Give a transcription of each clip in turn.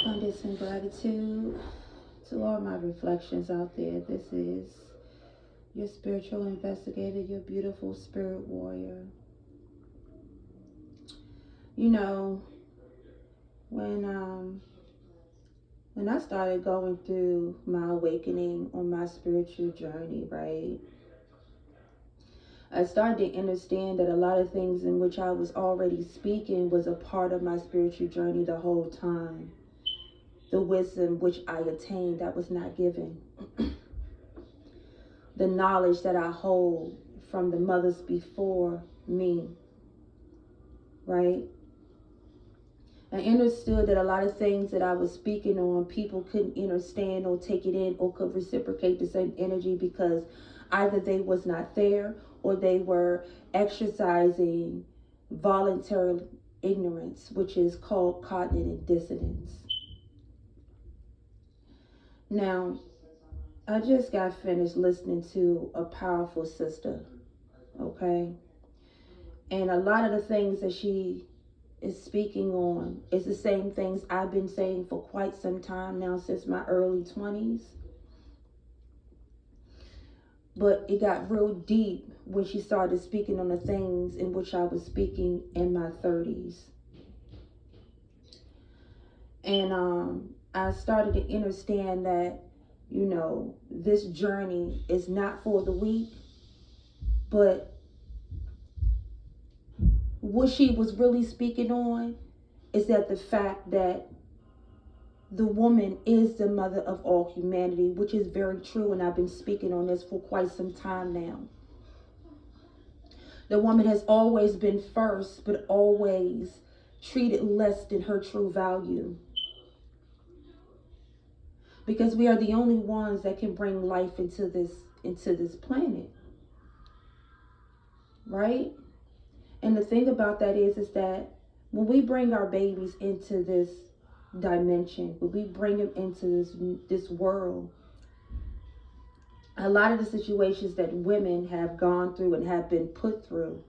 abundance and gratitude to all my reflections out there. This is your spiritual investigator, your beautiful spirit warrior. You know, when when I started going through my awakening on my spiritual journey, right? I started to understand that a lot of things in which I was already speaking was a part of my spiritual journey the whole time. The wisdom which I attained that was not given. The knowledge that I hold from the mothers before me, right? I understood that a lot of things that I was speaking on, people couldn't understand or take it in or could reciprocate the same energy because either they was not there or they were exercising voluntary ignorance, which is called cognitive dissonance. Now, I just got finished listening to a powerful sister, okay? And a lot of the things that she is speaking on is the same things I've been saying for quite some time now, since my early 20s. But it got real deep when she started speaking on the things in which I was speaking in my 30s. And I started to understand that, you know, this journey is not for the weak, but what she was really speaking on is that the fact that the woman is the mother of all humanity, which is very true, and I've been speaking on this for quite some time now. The woman has always been first, but always treated less than her true value. Because we are the only ones that can bring life into this planet. Right? And the thing about that is that when we bring our babies into this dimension, when we bring them into this world, a lot of the situations that women have gone through and have been put through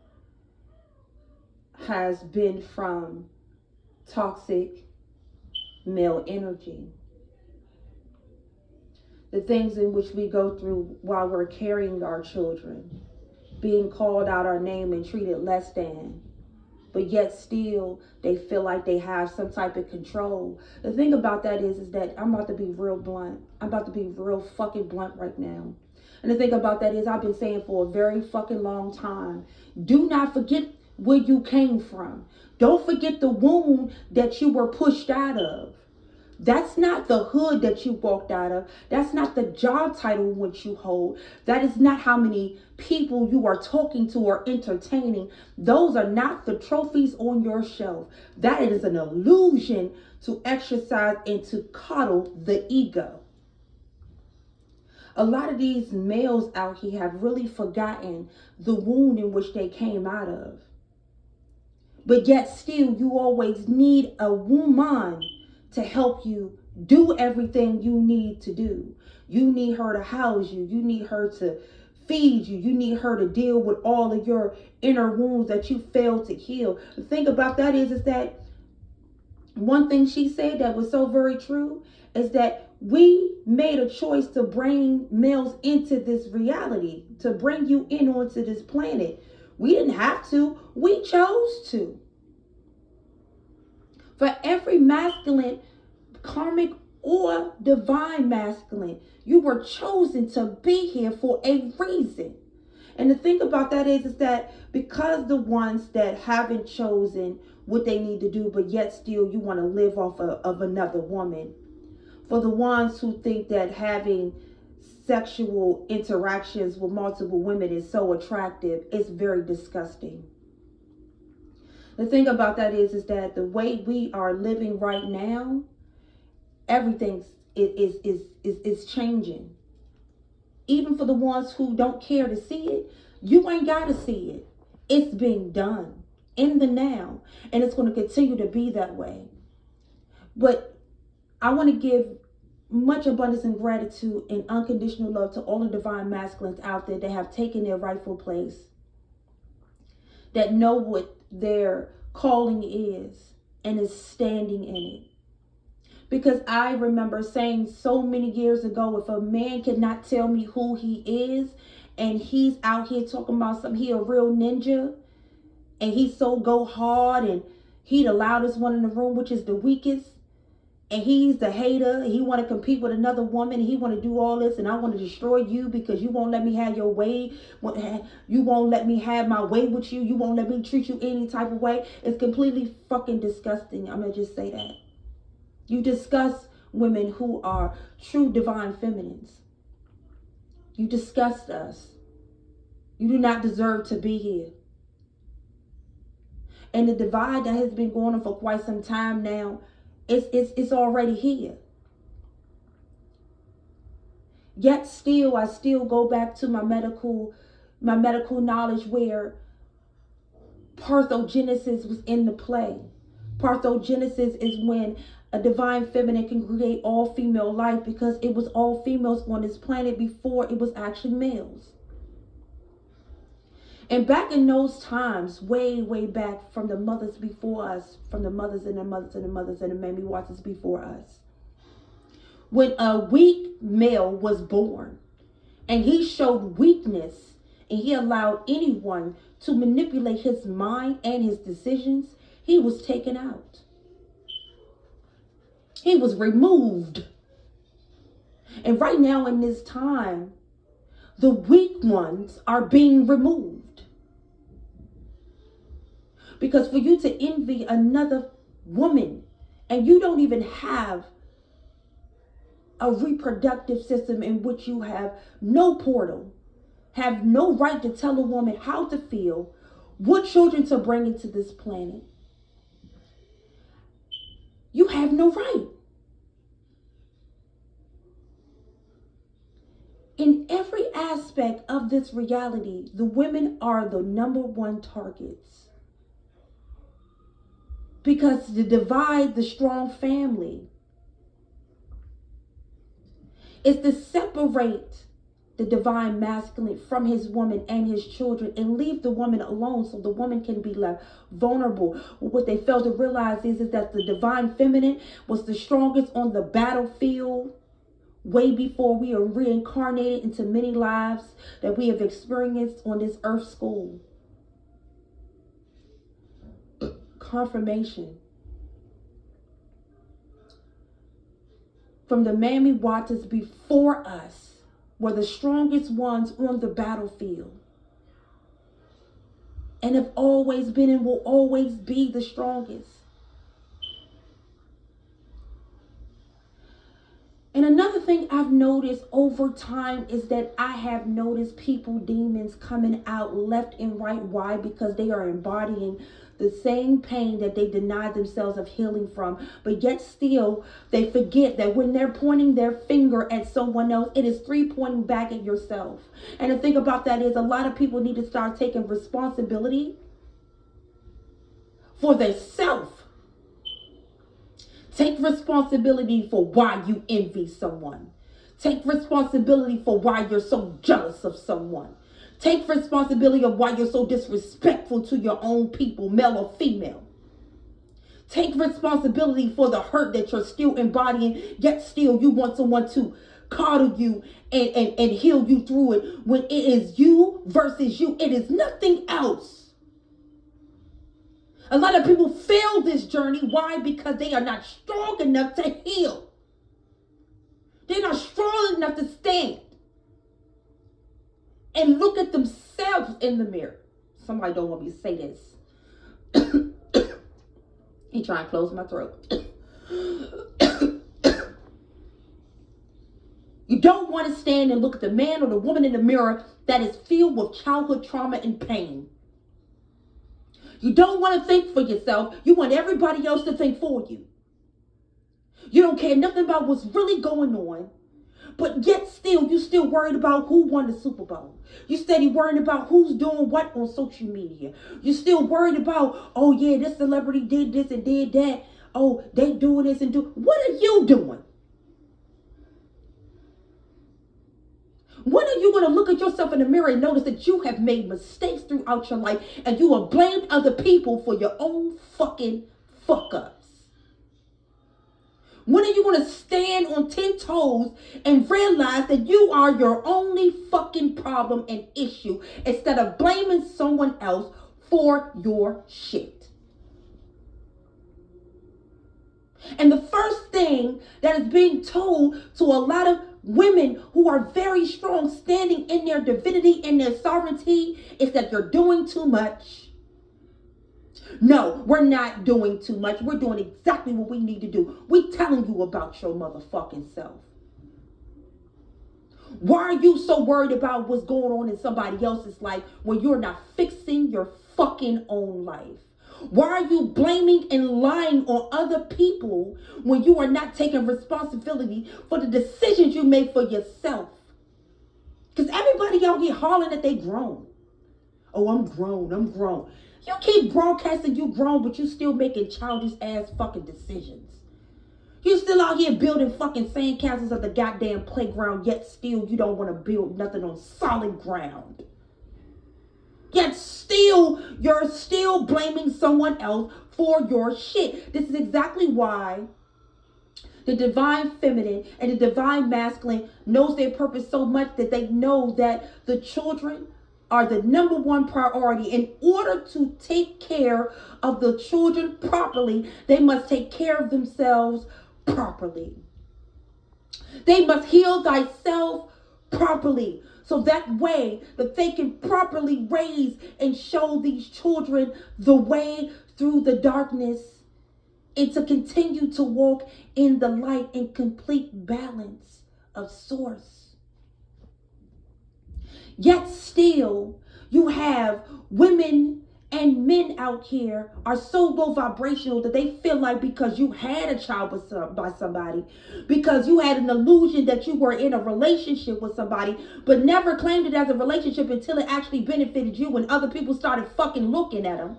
has been from toxic male energy. The things in which we go through while we're carrying our children, being called out our name and treated less than, but yet still they feel like they have some type of control. The thing about that is that I'm about to be real blunt. I'm about to be real fucking blunt right now. And the thing about that is I've been saying for a very fucking long time, do not forget where you came from. Don't forget the wound that you were pushed out of. That's not the hood that you walked out of. That's not the job title which you hold. That is not how many people you are talking to or entertaining. Those are not the trophies on your shelf. That is an illusion to exercise and to coddle the ego. A lot of these males out here have really forgotten the wound in which they came out of. But yet still, you always need a woman to help you do everything you need to do. You need her to house you. You need her to feed you. You need her to deal with all of your inner wounds that you failed to heal. The thing about that is that one thing she said that was so very true is that we made a choice to bring males into this reality, to bring you in onto this planet. We didn't have to. We chose to. For every masculine, karmic or divine masculine, you were chosen to be here for a reason. And the thing about that is that because the ones that haven't chosen what they need to do, but yet still you want to live off of another woman. For the ones who think that having sexual interactions with multiple women is so attractive, it's very disgusting. The thing about that is that the way we are living right now, everything is changing. Even for the ones who don't care to see it, you ain't got to see it. It's being done in the now, and it's going to continue to be that way. But I want to give much abundance and gratitude and unconditional love to all the divine masculines out there that have taken their rightful place, that know what their calling is and is standing in it. Because I remember saying so many years ago, if a man cannot tell me who he is, and he's out here talking about something, he a real ninja, and he so go hard, and he the loudest one in the room, which is the weakest, and he's the hater, he want to compete with another woman, he want to do all this, and I want to destroy you because you won't let me have your way, you won't let me have my way with you, you won't let me treat you any type of way. It's completely fucking disgusting. I'm gonna just say that. You discuss women who are true divine feminines. You disgust us. You do not deserve to be here. And the divide that has been going on for quite some time now, it's already here. Yet still, I still go back to my medical knowledge, where parthenogenesis was in the play. Parthenogenesis is when a divine feminine can create all female life, because it was all females on this planet before it was actually males. And back in those times, way, way back, from the mothers before us, from the mothers and the mothers and the mothers and the Mammy Watsons before us, when a weak male was born and he showed weakness and he allowed anyone to manipulate his mind and his decisions, he was taken out. He was removed. And right now in this time, the weak ones are being removed. Because for you to envy another woman, and you don't even have a reproductive system in which you have no portal, have no right to tell a woman how to feel, what children to bring into this planet, you have no right. In every aspect of this reality, the women are the number one targets. Because to divide the strong family is to separate the divine masculine from his woman and his children, and leave the woman alone so the woman can be left vulnerable. What they fail to realize is that the divine feminine was the strongest on the battlefield way before we are reincarnated into many lives that we have experienced on this earth school. Confirmation from the Mammy Watsons before us were the strongest ones on the battlefield, and have always been and will always be the strongest. And another thing I've noticed over time is that I have noticed demons coming out left and right. Why? Because they are embodying the same pain that they denied themselves of healing from. But yet still, they forget that when they're pointing their finger at someone else, it is three pointing back at yourself. And the thing about that is, a lot of people need to start taking responsibility for their self. Take responsibility for why you envy someone. Take responsibility for why you're so jealous of someone. Take responsibility of why you're so disrespectful to your own people, male or female. Take responsibility for the hurt that you're still embodying, yet still you want someone to coddle you and heal you through it, when it is you versus you. It is nothing else. A lot of people fail this journey. Why? Because they are not strong enough to heal. They're not strong enough to stand and look at themselves in the mirror. Somebody don't want me to say this. He trying to close my throat. You don't want to stand and look at the man or the woman in the mirror that is filled with childhood trauma and pain. You don't want to think for yourself. You want everybody else to think for you. You don't care nothing about what's really going on. But yet still, you still worried about who won the Super Bowl. You steady worrying about who's doing what on social media. You still worried about, oh yeah, this celebrity did this and did that. Oh, they doing this and do. What are you doing? When are you going to look at yourself in the mirror and notice that you have made mistakes throughout your life and you have blamed other people for your own fucking fuck ups? When are you going to stand on 10 toes and realize that you are your only fucking problem and issue instead of blaming someone else for your shit? And the first thing that is being told to a lot of women who are very strong, standing in their divinity and their sovereignty, is that you're doing too much. No, we're not doing too much. We're doing exactly what we need to do. We're telling you about your motherfucking self. Why are you so worried about what's going on in somebody else's life when you're not fixing your fucking own life? Why are you blaming and lying on other people when you are not taking responsibility for the decisions you made for yourself? Because everybody out here hollering that they grown. Oh, I'm grown. I'm grown. You keep broadcasting you grown, but you still making childish ass fucking decisions. You still out here building fucking sandcastles at the goddamn playground, yet still you don't want to build nothing on solid ground. Yet still, you're still blaming someone else for your shit. This is exactly why the divine feminine and the divine masculine knows their purpose so much that they know that the children are the number one priority. In order to take care of the children properly, they must take care of themselves properly. They must heal thyself properly, so that way that they can properly raise and show these children the way through the darkness and to continue to walk in the light in complete balance of source. Yet still, you have women and men out here are so low vibrational that they feel like because you had a child by somebody, because you had an illusion that you were in a relationship with somebody, but never claimed it as a relationship until it actually benefited you when other people started fucking looking at them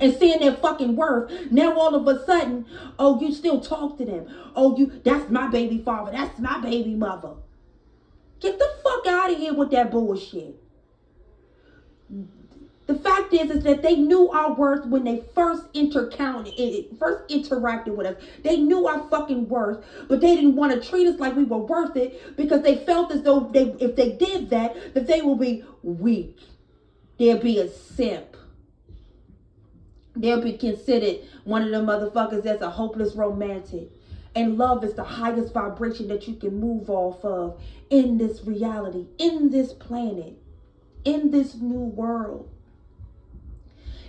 and seeing their fucking worth. Now all of a sudden, oh, you still talk to them. Oh, that's my baby father. That's my baby mother. Get the fuck out of here with that bullshit. The fact is that they knew our worth when they first interacted with us. They knew our fucking worth, but they didn't want to treat us like we were worth it because they felt as though if they did that they will be weak. They'll be a simp. They'll be considered one of the motherfuckers that's a hopeless romantic. And love is the highest vibration that you can move off of in this reality, in this planet, in this new world.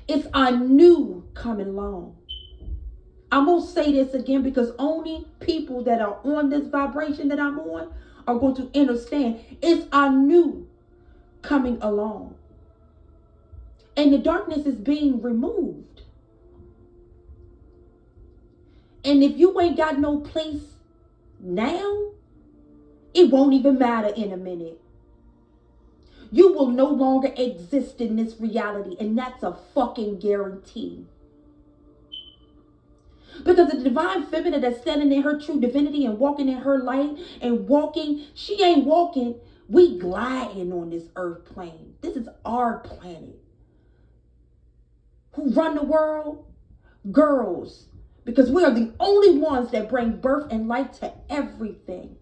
It's a new coming along. I'm going to say this again because only people that are on this vibration that I'm on are going to understand. It's a new coming along. And the darkness is being removed. And if you ain't got no place now, it won't even matter in a minute. You will no longer exist in this reality, and that's a fucking guarantee. Because the divine feminine that's standing in her true divinity and walking in her light and walking, she ain't walking, we gliding on this earth plane. This is our planet. Who run the world? Girls. Because we are the only ones that bring birth and life to everything.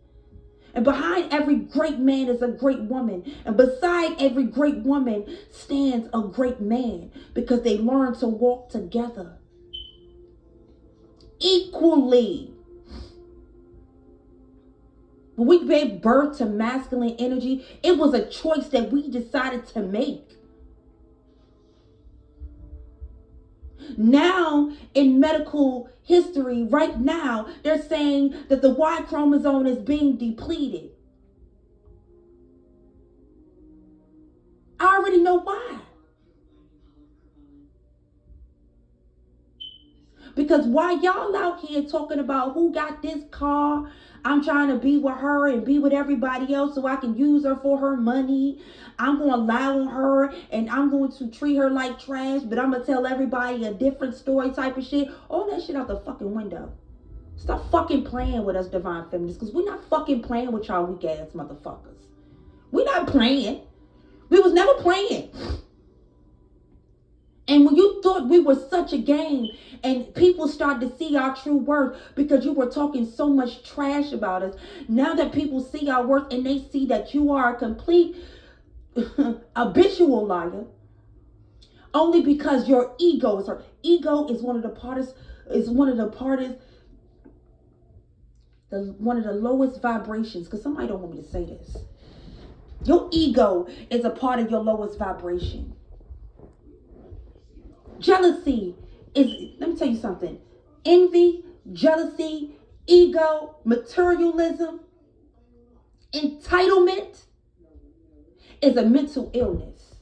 And behind every great man is a great woman. And beside every great woman stands a great man. Because they learn to walk together. Equally. When we gave birth to masculine energy, it was a choice that we decided to make. Now, in medical history, right now, they're saying that the Y chromosome is being depleted. I already know why. Because while y'all out here talking about who got this car, I'm trying to be with her and be with everybody else so I can use her for her money. I'm going to lie on her and I'm going to treat her like trash, but I'm going to tell everybody a different story type of shit. All that shit out the fucking window. Stop fucking playing with us divine feminists, because we're not fucking playing with y'all weak ass motherfuckers. We're not playing. We was never playing. And when you thought we were such a game and people started to see our true worth because you were talking so much trash about us, now that people see our worth and they see that you are a complete habitual liar, only because your ego is hurt. Ego is one of the parts, one of the lowest vibrations, because somebody don't want me to say this. Your ego is a part of your lowest vibration. Jealousy is, let me tell you something. Envy, jealousy, ego, materialism, entitlement is a mental illness.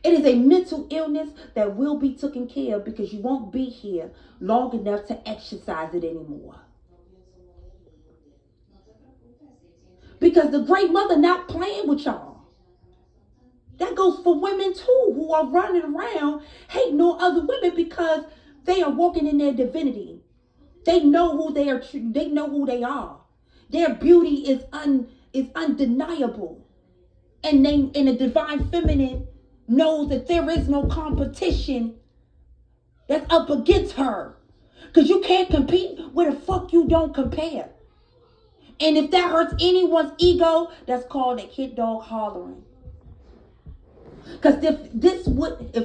It is a mental illness that will be taken care of because you won't be here long enough to exercise it anymore. Because the great mother not playing with y'all. That goes for women too, who are running around hating on other women because they are walking in their divinity. They know who they are. They know who they are. Their beauty is undeniable, and the divine feminine knows that there is no competition that's up against her, because you can't compete where the fuck you don't compare. And if that hurts anyone's ego, that's called a kid dog hollering. Because if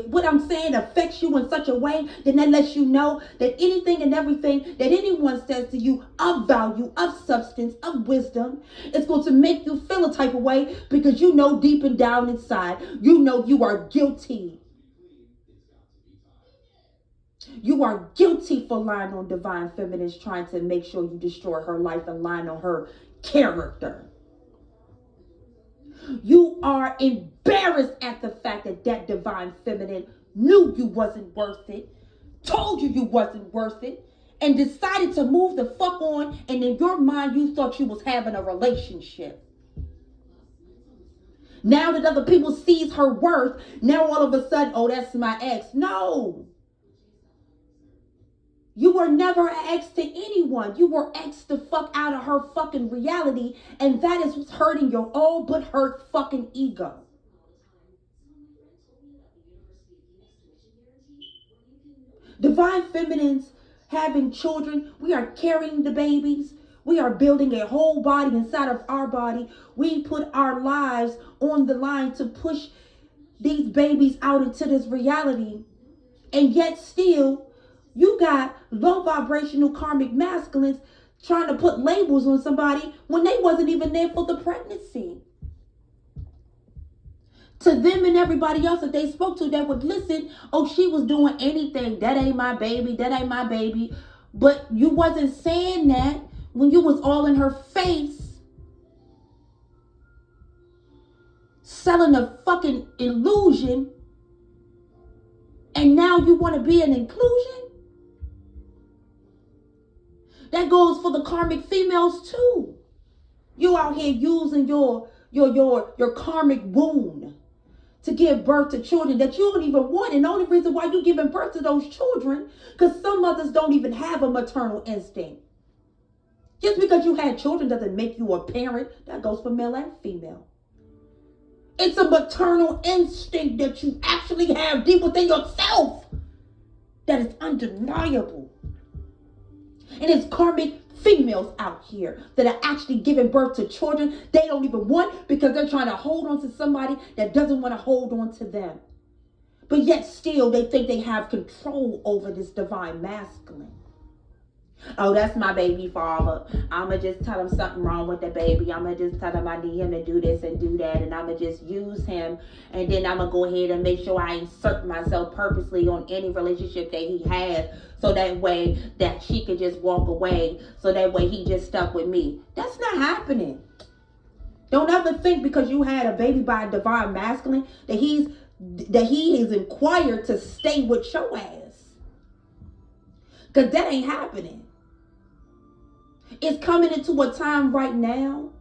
what I'm saying affects you in such a way, then that lets you know that anything and everything that anyone says to you of value, of substance, of wisdom, is going to make you feel a type of way, because you know deep and down inside, you know you are guilty. You are guilty for lying on divine feminines, trying to make sure you destroy her life and lying on her character. You are embarrassed at the fact that divine feminine knew you wasn't worth it, told you wasn't worth it, and decided to move the fuck on, and in your mind you thought you was having a relationship. Now that other people sees her worth, now all of a sudden, oh, that's my ex. No. You were never an ex to anyone. You were ex the fuck out of her fucking reality. And that is what's hurting your all but hurt fucking ego. Divine feminines having children. We are carrying the babies. We are building a whole body inside of our body. We put our lives on the line to push these babies out into this reality. And yet still, you got low vibrational karmic masculines trying to put labels on somebody when they wasn't even there for the pregnancy. To them and everybody else that they spoke to that would listen, oh, she was doing anything. That ain't my baby. That ain't my baby. But you wasn't saying that when you was all in her face, selling a fucking illusion, and now you want to be an inclusion? That goes for the karmic females too. You out here using your karmic wound to give birth to children that you don't even want. And the only reason why you're giving birth to those children, because some mothers don't even have a maternal instinct. Just because you had children doesn't make you a parent. That goes for male and female. It's a maternal instinct that you actually have deep within yourself that is undeniable. And it's karmic females out here that are actually giving birth to children they don't even want, because they're trying to hold on to somebody that doesn't want to hold on to them. But yet still they think they have control over this divine masculine. Oh, that's my baby father. I'ma just tell him something wrong with the baby. I'ma just tell him I need him to do this and do that, and I'ma just use him, and then I'ma go ahead and make sure I insert myself purposely on any relationship that he has, so that way that she can just walk away, so that way he just stuck with me. That's not happening. Don't ever think because you had a baby by a divine masculine that he is inquired to stay with your ass, because that ain't happening. It's coming into a time right now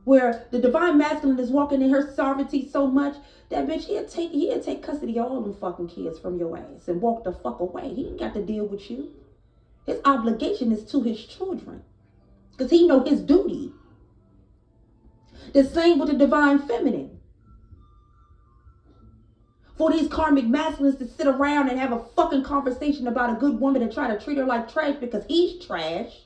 where the divine masculine is walking in her sovereignty so much that bitch, he'll take custody of all them fucking kids from your ass and walk the fuck away. He ain't got to deal with you. His obligation is to his children, because he know his duty. The same with the divine feminine. For these karmic masculines to sit around and have a fucking conversation about a good woman and try to treat her like trash because he's trash.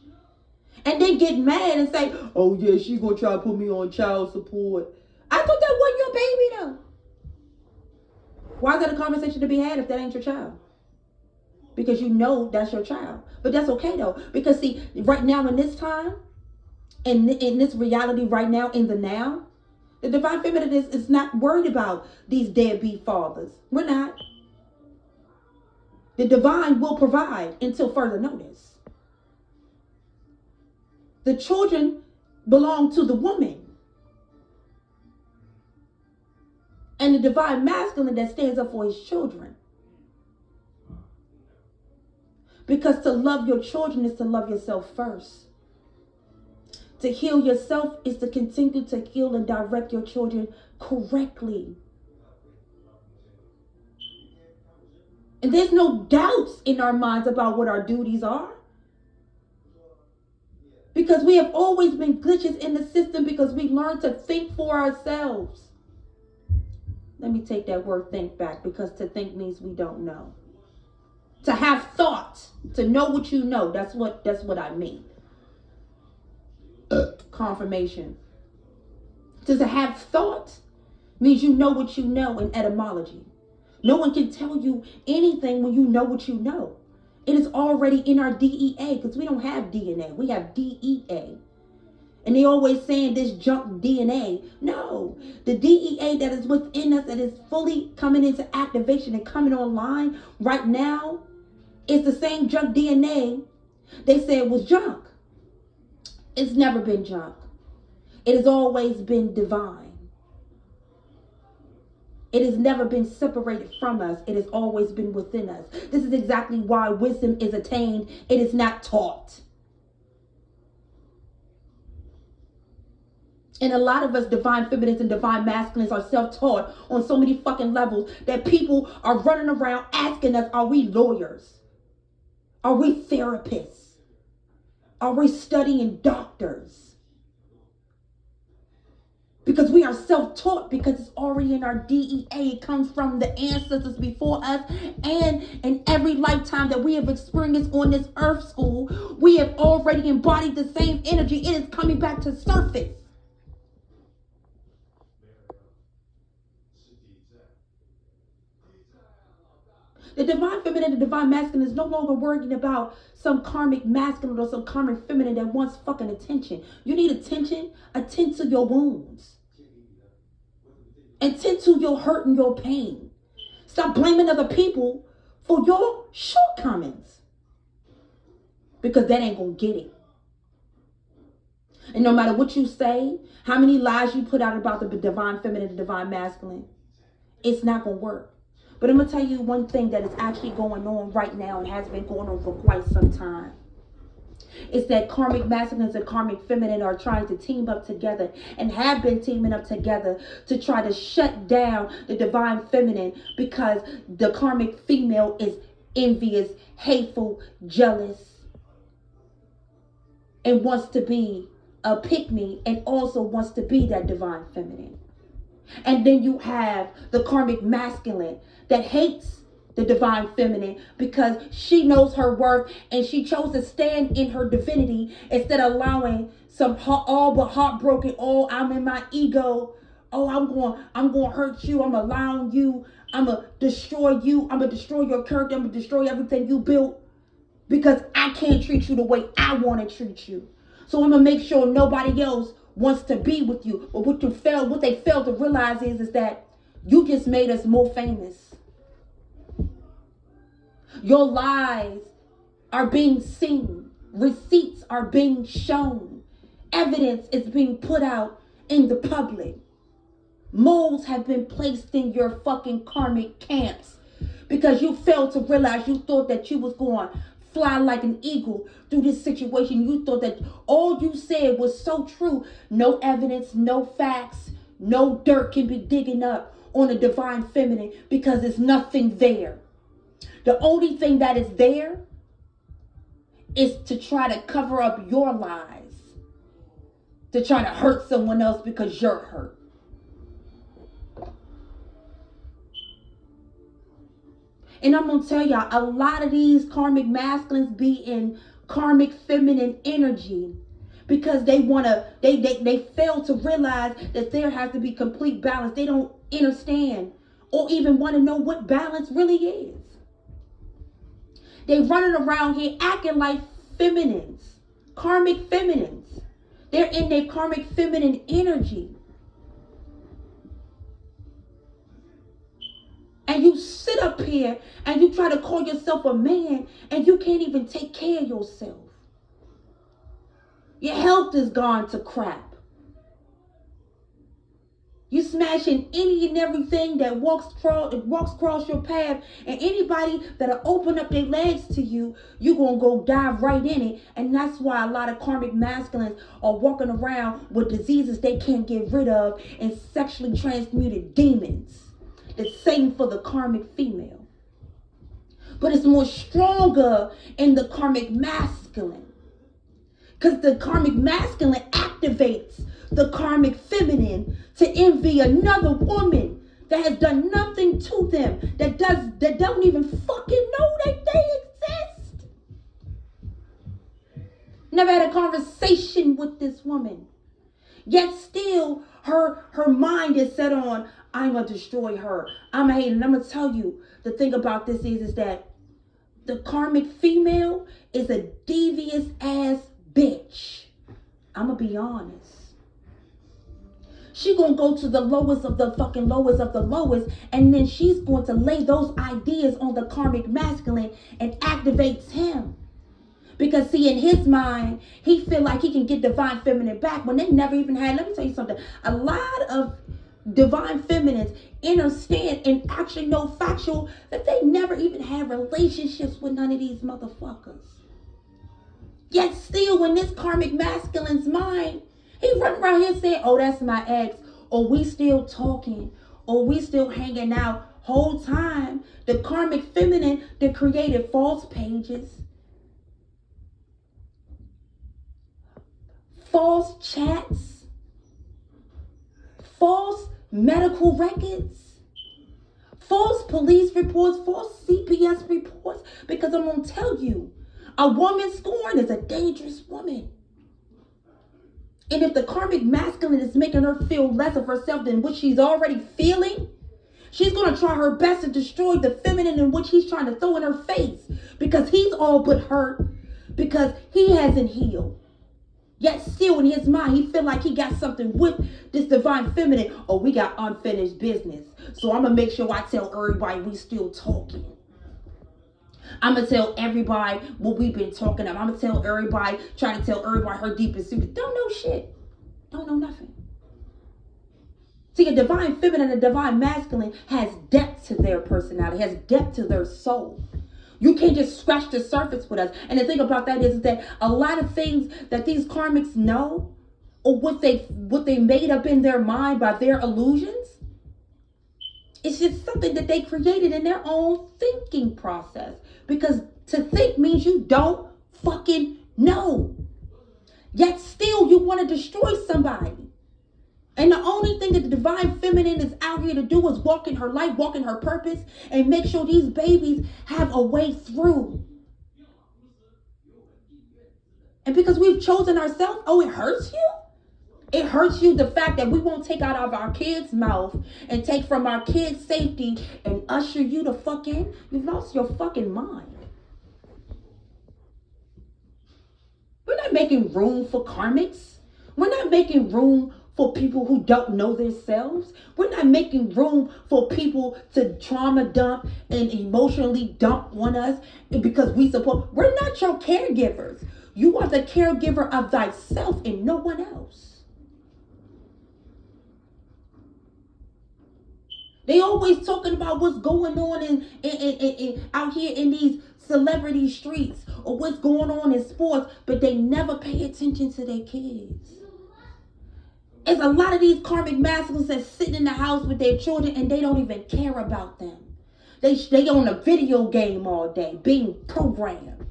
And then get mad and say, oh yeah, she's gonna try to put me on child support. I thought that wasn't your baby though. Why is that a conversation to be had if that ain't your child? Because you know that's your child. But that's okay though. Because see, right now in this time, in this reality right now, in the now, the divine feminine is not worried about these deadbeat fathers. We're not. The divine will provide until further notice. The children belong to the woman. And the divine masculine that stands up for his children. Because to love your children is to love yourself first. To heal yourself is to continue to heal and direct your children correctly. And there's no doubts in our minds about what our duties are. Because we have always been glitches in the system because we learned to think for ourselves. Let me take that word think back, because to think means we don't know. To have thought, to know what you know, that's what I mean. Confirmation. To have thought means you know what you know in etymology. No one can tell you anything when you know what you know. It is already in our DEA, because we don't have DNA. We have DEA. And they always saying this junk DNA. No, the DEA that is within us, that is fully coming into activation and coming online right now, is the same junk DNA they said was junk. It's never been junk. It has always been divine. It has never been separated from us. It has always been within us. This is exactly why wisdom is attained. It is not taught. And a lot of us divine feminines and divine masculines are self-taught on so many fucking levels that people are running around asking us, are we lawyers? Are we therapists? Are we studying doctors? Because we are self-taught, because it's already in our DEA. It comes from the ancestors before us. And in every lifetime that we have experienced on this earth school, we have already embodied the same energy. It is coming back to surface. The divine feminine and the divine masculine is no longer worrying about some karmic masculine or some karmic feminine that wants fucking attention. You need attention? Attend to your wounds. Attend to your hurt and your pain. Stop blaming other people for your shortcomings. Because that ain't going to get it. And no matter what you say, how many lies you put out about the divine feminine and the divine masculine, it's not going to work. But I'm going to tell you one thing that is actually going on right now and has been going on for quite some time. It's that karmic masculines and karmic feminine are trying to team up together and have been teaming up together to try to shut down the divine feminine, because the karmic female is envious, hateful, jealous, and wants to be a pick-me and also wants to be that divine feminine. And then you have the karmic masculine that hates the divine feminine because she knows her worth and she chose to stand in her divinity instead of allowing some all but heartbroken, oh, I'm in my ego, oh, I'm going to hurt you, I'm allowing you, I'm going to destroy you, I'm going to destroy your character, I'm going to destroy everything you built because I can't treat you the way I want to treat you. So I'm going to make sure nobody else wants to be with you. But what they failed to realize is that you just made us more famous. Your lies are being seen. Receipts are being shown. Evidence is being put out in the public. Moles have been placed in your fucking karmic camps because you failed to realize. You thought that you was going to fly like an eagle through this situation. You thought that all you said was so true. No evidence, no facts, no dirt can be digging up on a divine feminine because there's nothing there. The only thing that is there is to try to cover up your lies, to try to hurt someone else because you're hurt. And I'm going to tell y'all, a lot of these karmic masculines be in karmic feminine energy because they fail to realize that there has to be complete balance. They don't understand or even want to know what balance really is. They running around here acting like feminines, karmic feminines. They're in their karmic feminine energy. And you sit up here and you try to call yourself a man and you can't even take care of yourself. Your health is gone to crap. You smashing any and everything that walks across your path, and anybody that'll open up their legs to you, you're going to go dive right in it. And that's why a lot of karmic masculines are walking around with diseases they can't get rid of and sexually transmuted demons. The same for the karmic female. But it's more stronger in the karmic masculine. Because the karmic masculine activates the karmic feminine to envy another woman that has done nothing to them, that don't even fucking know that they exist. Never had a conversation with this woman. Yet still her mind is set on, I'm going to destroy her. I'm hating. And I'm going to tell you, the thing about this is that the karmic female is a devious ass bitch. I'm going to be honest. She's going to go to the lowest of the fucking lowest of the lowest, and then she's going to lay those ideas on the karmic masculine and activates him. Because see, in his mind, he feel like he can get divine feminine back when they never even had. Let me tell you something. A lot of divine feminines understand and actually know factual that they never even had relationships with none of these motherfuckers. Yet still, when this karmic masculine's mind, he run around here saying, oh, that's my ex, or we still talking, or we still hanging out. Whole time, the karmic feminine, they created false pages, false chats, false medical records, false police reports, false CPS reports. Because I'm going to tell you, a woman scorned is a dangerous woman. And if the karmic masculine is making her feel less of herself than what she's already feeling, she's going to try her best to destroy the feminine in which he's trying to throw in her face. Because he's all but hurt. Because he hasn't healed. Yet still in his mind, he feel like he got something with this divine feminine. Oh, we got unfinished business. So I'm going to make sure I tell everybody we still talking. I'm going to tell everybody what we've been talking about. I'm going to tell everybody, trying to tell everybody her deepest secret. Don't know shit. Don't know nothing. See, a divine feminine and a divine masculine has depth to their personality, has depth to their soul. You can't just scratch the surface with us. And the thing about that is that a lot of things that these karmics know, or what they made up in their mind by their illusions, it's just something that they created in their own thinking process. Because to think means you don't fucking know. Yet still you want to destroy somebody. And the only thing that the divine feminine is out here to do is walk in her light, walk in her purpose, and make sure these babies have a way through. And because we've chosen ourselves, oh, it hurts you? It hurts you, the fact that we won't take out of our kids' mouth and take from our kids' safety and usher you the fuck in? You've lost your fucking mind. We're not making room for karmics. We're not making room for people who don't know themselves. We're not making room for people to trauma dump and emotionally dump on us because we're not your caregivers. You are the caregiver of thyself and no one else. They always talking about what's going on in out here in these celebrity streets or what's going on in sports, but they never pay attention to their kids. There's a lot of these karmic masculines that sitting in the house with their children and they don't even care about them. They on a video game all day being programmed.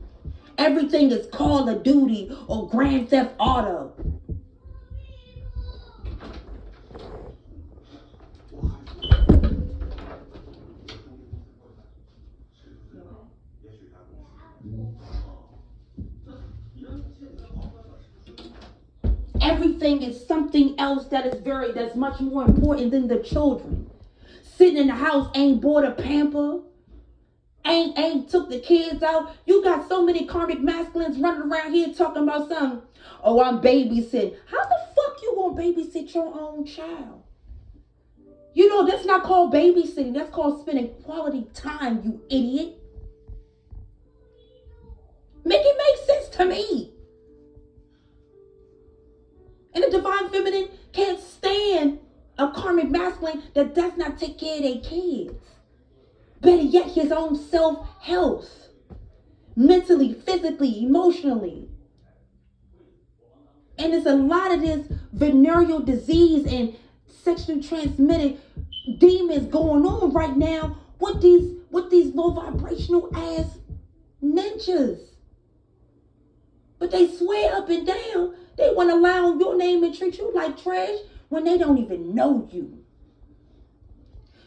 Everything is Call of Duty or Grand Theft Auto. everything is something else that's much more important than the children. Sitting in the house, ain't bought a pamper, ain't took the kids out. You got so many karmic masculines running around here talking about something. Oh, I'm babysitting. How the fuck you gonna babysit your own child? You know, that's not called babysitting. That's called spending quality time, you idiot. Make it make sense to me. And the divine feminine can't stand a karmic masculine that does not take care of their kids. Better yet, his own self-health. Mentally, physically, emotionally. And there's a lot of this venereal disease and sexually transmitted demons going on right now with these low vibrational ass ninjas. But they swear up and down they want to lie on your name and treat you like trash when they don't even know you.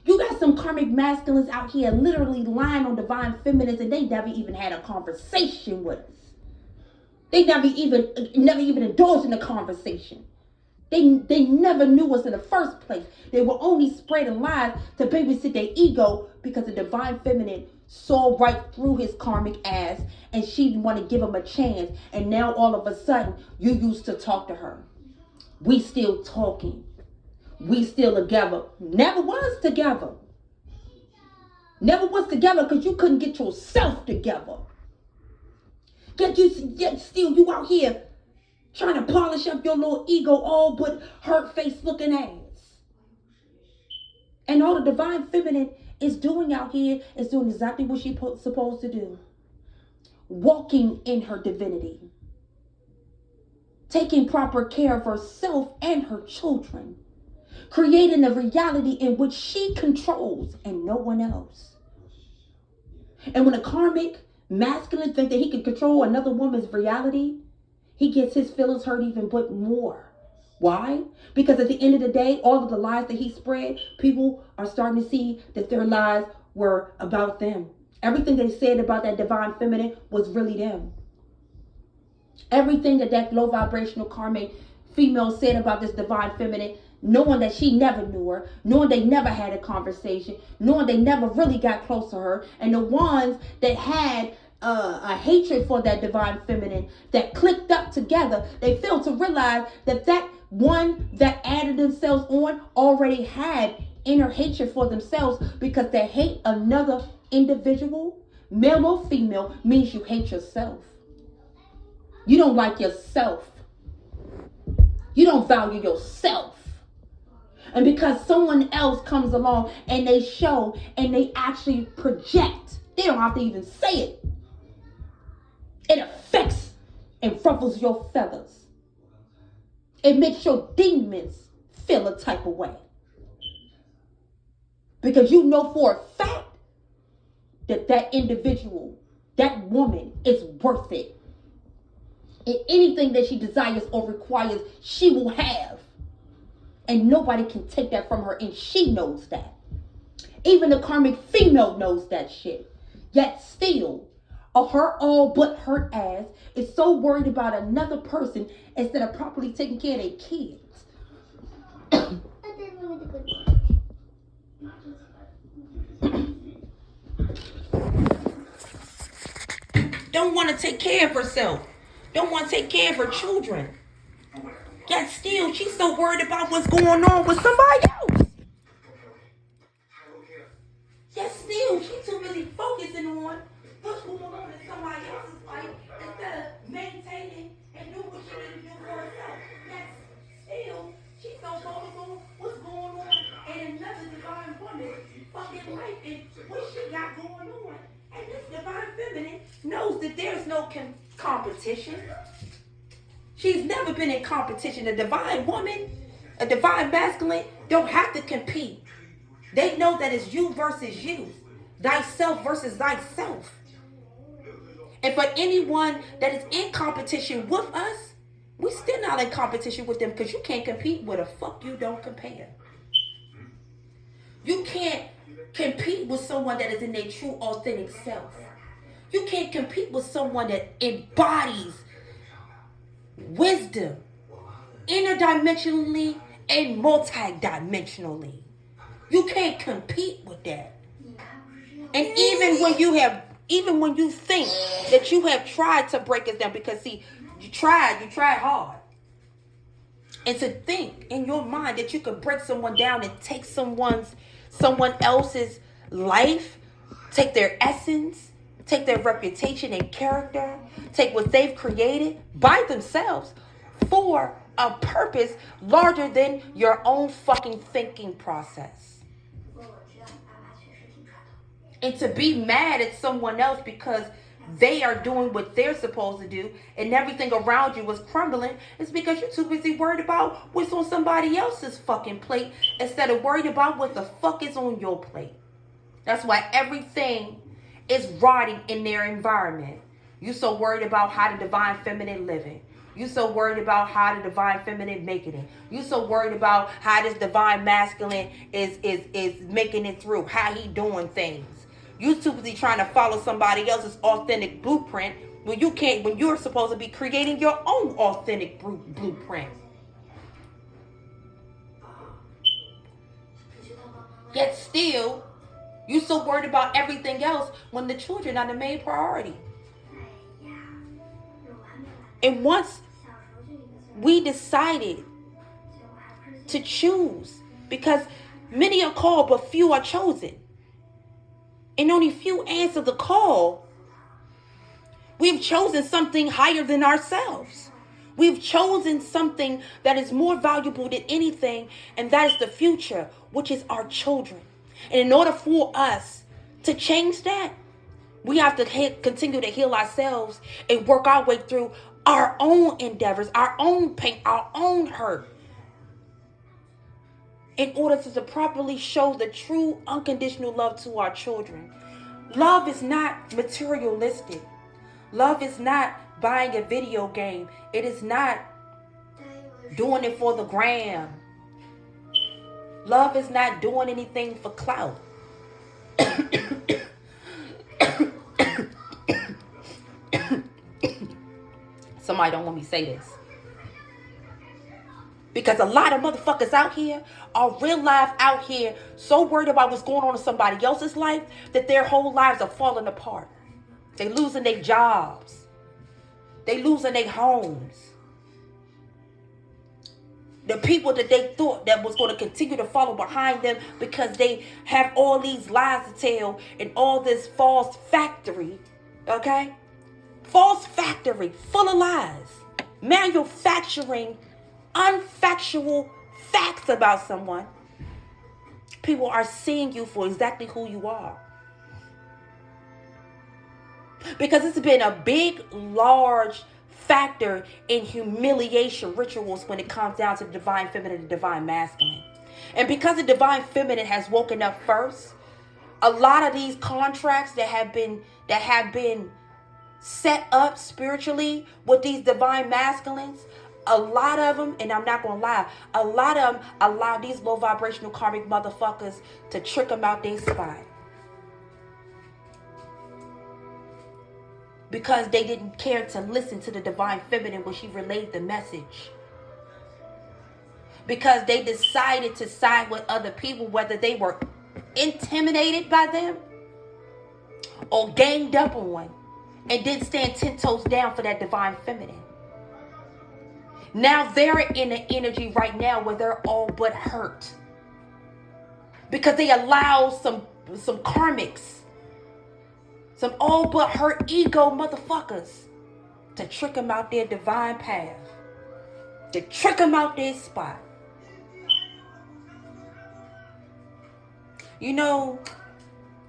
You got some karmic masculines out here literally lying on divine feminines, and they never even had a conversation with us. They never even indulged in the conversation. They never knew us in the first place. They were only spreading lies to babysit their ego because the divine feminine saw right through his karmic ass, and she didn't want to give him a chance. And now all of a sudden, you used to talk to her. We still talking. We still together. Never was together. Never was together because you couldn't get yourself together. Yet still you out here trying to polish up your little ego, all but hurt face looking ass. And all the divine feminine is doing out here is doing exactly what she's supposed to do. Walking in her divinity. Taking proper care of herself and her children. Creating a reality in which she controls and no one else. And when a karmic masculine thinks that he can control another woman's reality, he gets his feelings hurt even but more. Why? Because at the end of the day, all of the lies that he spread, people are starting to see that their lies were about them. Everything they said about that divine feminine was really them. Everything that low vibrational karmic female said about this divine feminine, knowing that she never knew her, knowing they never had a conversation, knowing they never really got close to her, and the ones that had a hatred for that divine feminine that clicked up together, they failed to realize that one that added themselves on already had inner hatred for themselves, because to hate another individual, male or female, means you hate yourself. You don't like yourself. You don't value yourself. And because someone else comes along and they show and they actually project, they don't have to even say it. It affects and ruffles your feathers. It makes your demons feel a type of way. Because you know for a fact that individual, that woman is worth it. And anything that she desires or requires, she will have. And nobody can take that from her, and she knows that. Even the karmic female knows that shit. Yet still, her all but hurt ass is so worried about another person instead of properly taking care of their kids. Don't want to take care of herself. Don't want to take care of her children. Yet still, she's so worried about what's going on with somebody else. Yet still, she's too busy focusing on what's going on in somebody else's life instead of maintaining and doing what she needs to do for herself. Yet still, she's so focused on what's going on in another divine woman's fucking life and what she got going on. And this divine feminine knows that there's no competition. She's never been in competition. A divine woman, a divine masculine, don't have to compete. They know that it's you versus you. Thyself versus thyself. And for anyone that is in competition with us, we're still not in competition with them, because you can't compete with a fuck you don't compare. You can't compete with someone that is in their true authentic self. You can't compete with someone that embodies wisdom, interdimensionally and multidimensionally. You can't compete with that. And even when you think that you have tried to break us down, because see, you tried hard. And to think in your mind that you could break someone down and take someone else's life, take their essence, take their reputation and character, take what they've created by themselves for a purpose larger than your own fucking thinking process. And to be mad at someone else because they are doing what they're supposed to do and everything around you is crumbling, is because you're too busy worried about what's on somebody else's fucking plate instead of worried about what the fuck is on your plate. That's why everything is rotting in their environment. You so worried about how the divine feminine living. You so worried about how the divine feminine making it. You so worried about how this divine masculine is making it through, how he doing things. You too busy trying to follow somebody else's authentic blueprint when you can't, when you're supposed to be creating your own authentic blueprint. Yet still, you so worried about everything else when the children are the main priority. And once we decided to choose, because many are called but few are chosen, and only few answer the call, we've chosen something higher than ourselves. We've chosen something that is more valuable than anything, and that is the future, which is our children. And in order for us to change that, we have to continue to heal ourselves and work our way through our own endeavors, our own pain, our own hurt, in order to properly show the true unconditional love to our children. Love is not materialistic. Love is not buying a video game. It is not doing it for the gram. Love is not doing anything for clout. Somebody don't want me to say this. Because a lot of motherfuckers out here are real life out here so worried about what's going on in somebody else's life that their whole lives are falling apart. They losing their jobs. They losing their homes. The people that they thought that was going to continue to follow behind them because they have all these lies to tell and all this false factory, okay? False factory, full of lies. Manufacturing unfactual facts about someone. People are seeing you for exactly who you are. Because it's been a big, large factor in humiliation rituals when it comes down to the divine feminine and the divine masculine. And because the divine feminine has woken up first, a lot of these contracts that have been set up spiritually with these divine masculines, a lot of them, and I'm not going to lie, a lot of them allow these low vibrational karmic motherfuckers to trick them out their spot. Because they didn't care to listen to the divine feminine when she relayed the message. Because they decided to side with other people, whether they were intimidated by them or ganged up on, and didn't stand 10 toes down for that divine feminine. Now they're in an energy right now where they're all but hurt. Because they allow some karmics, some all but hurt ego motherfuckers to trick them out their divine path. To trick them out their spot. You know,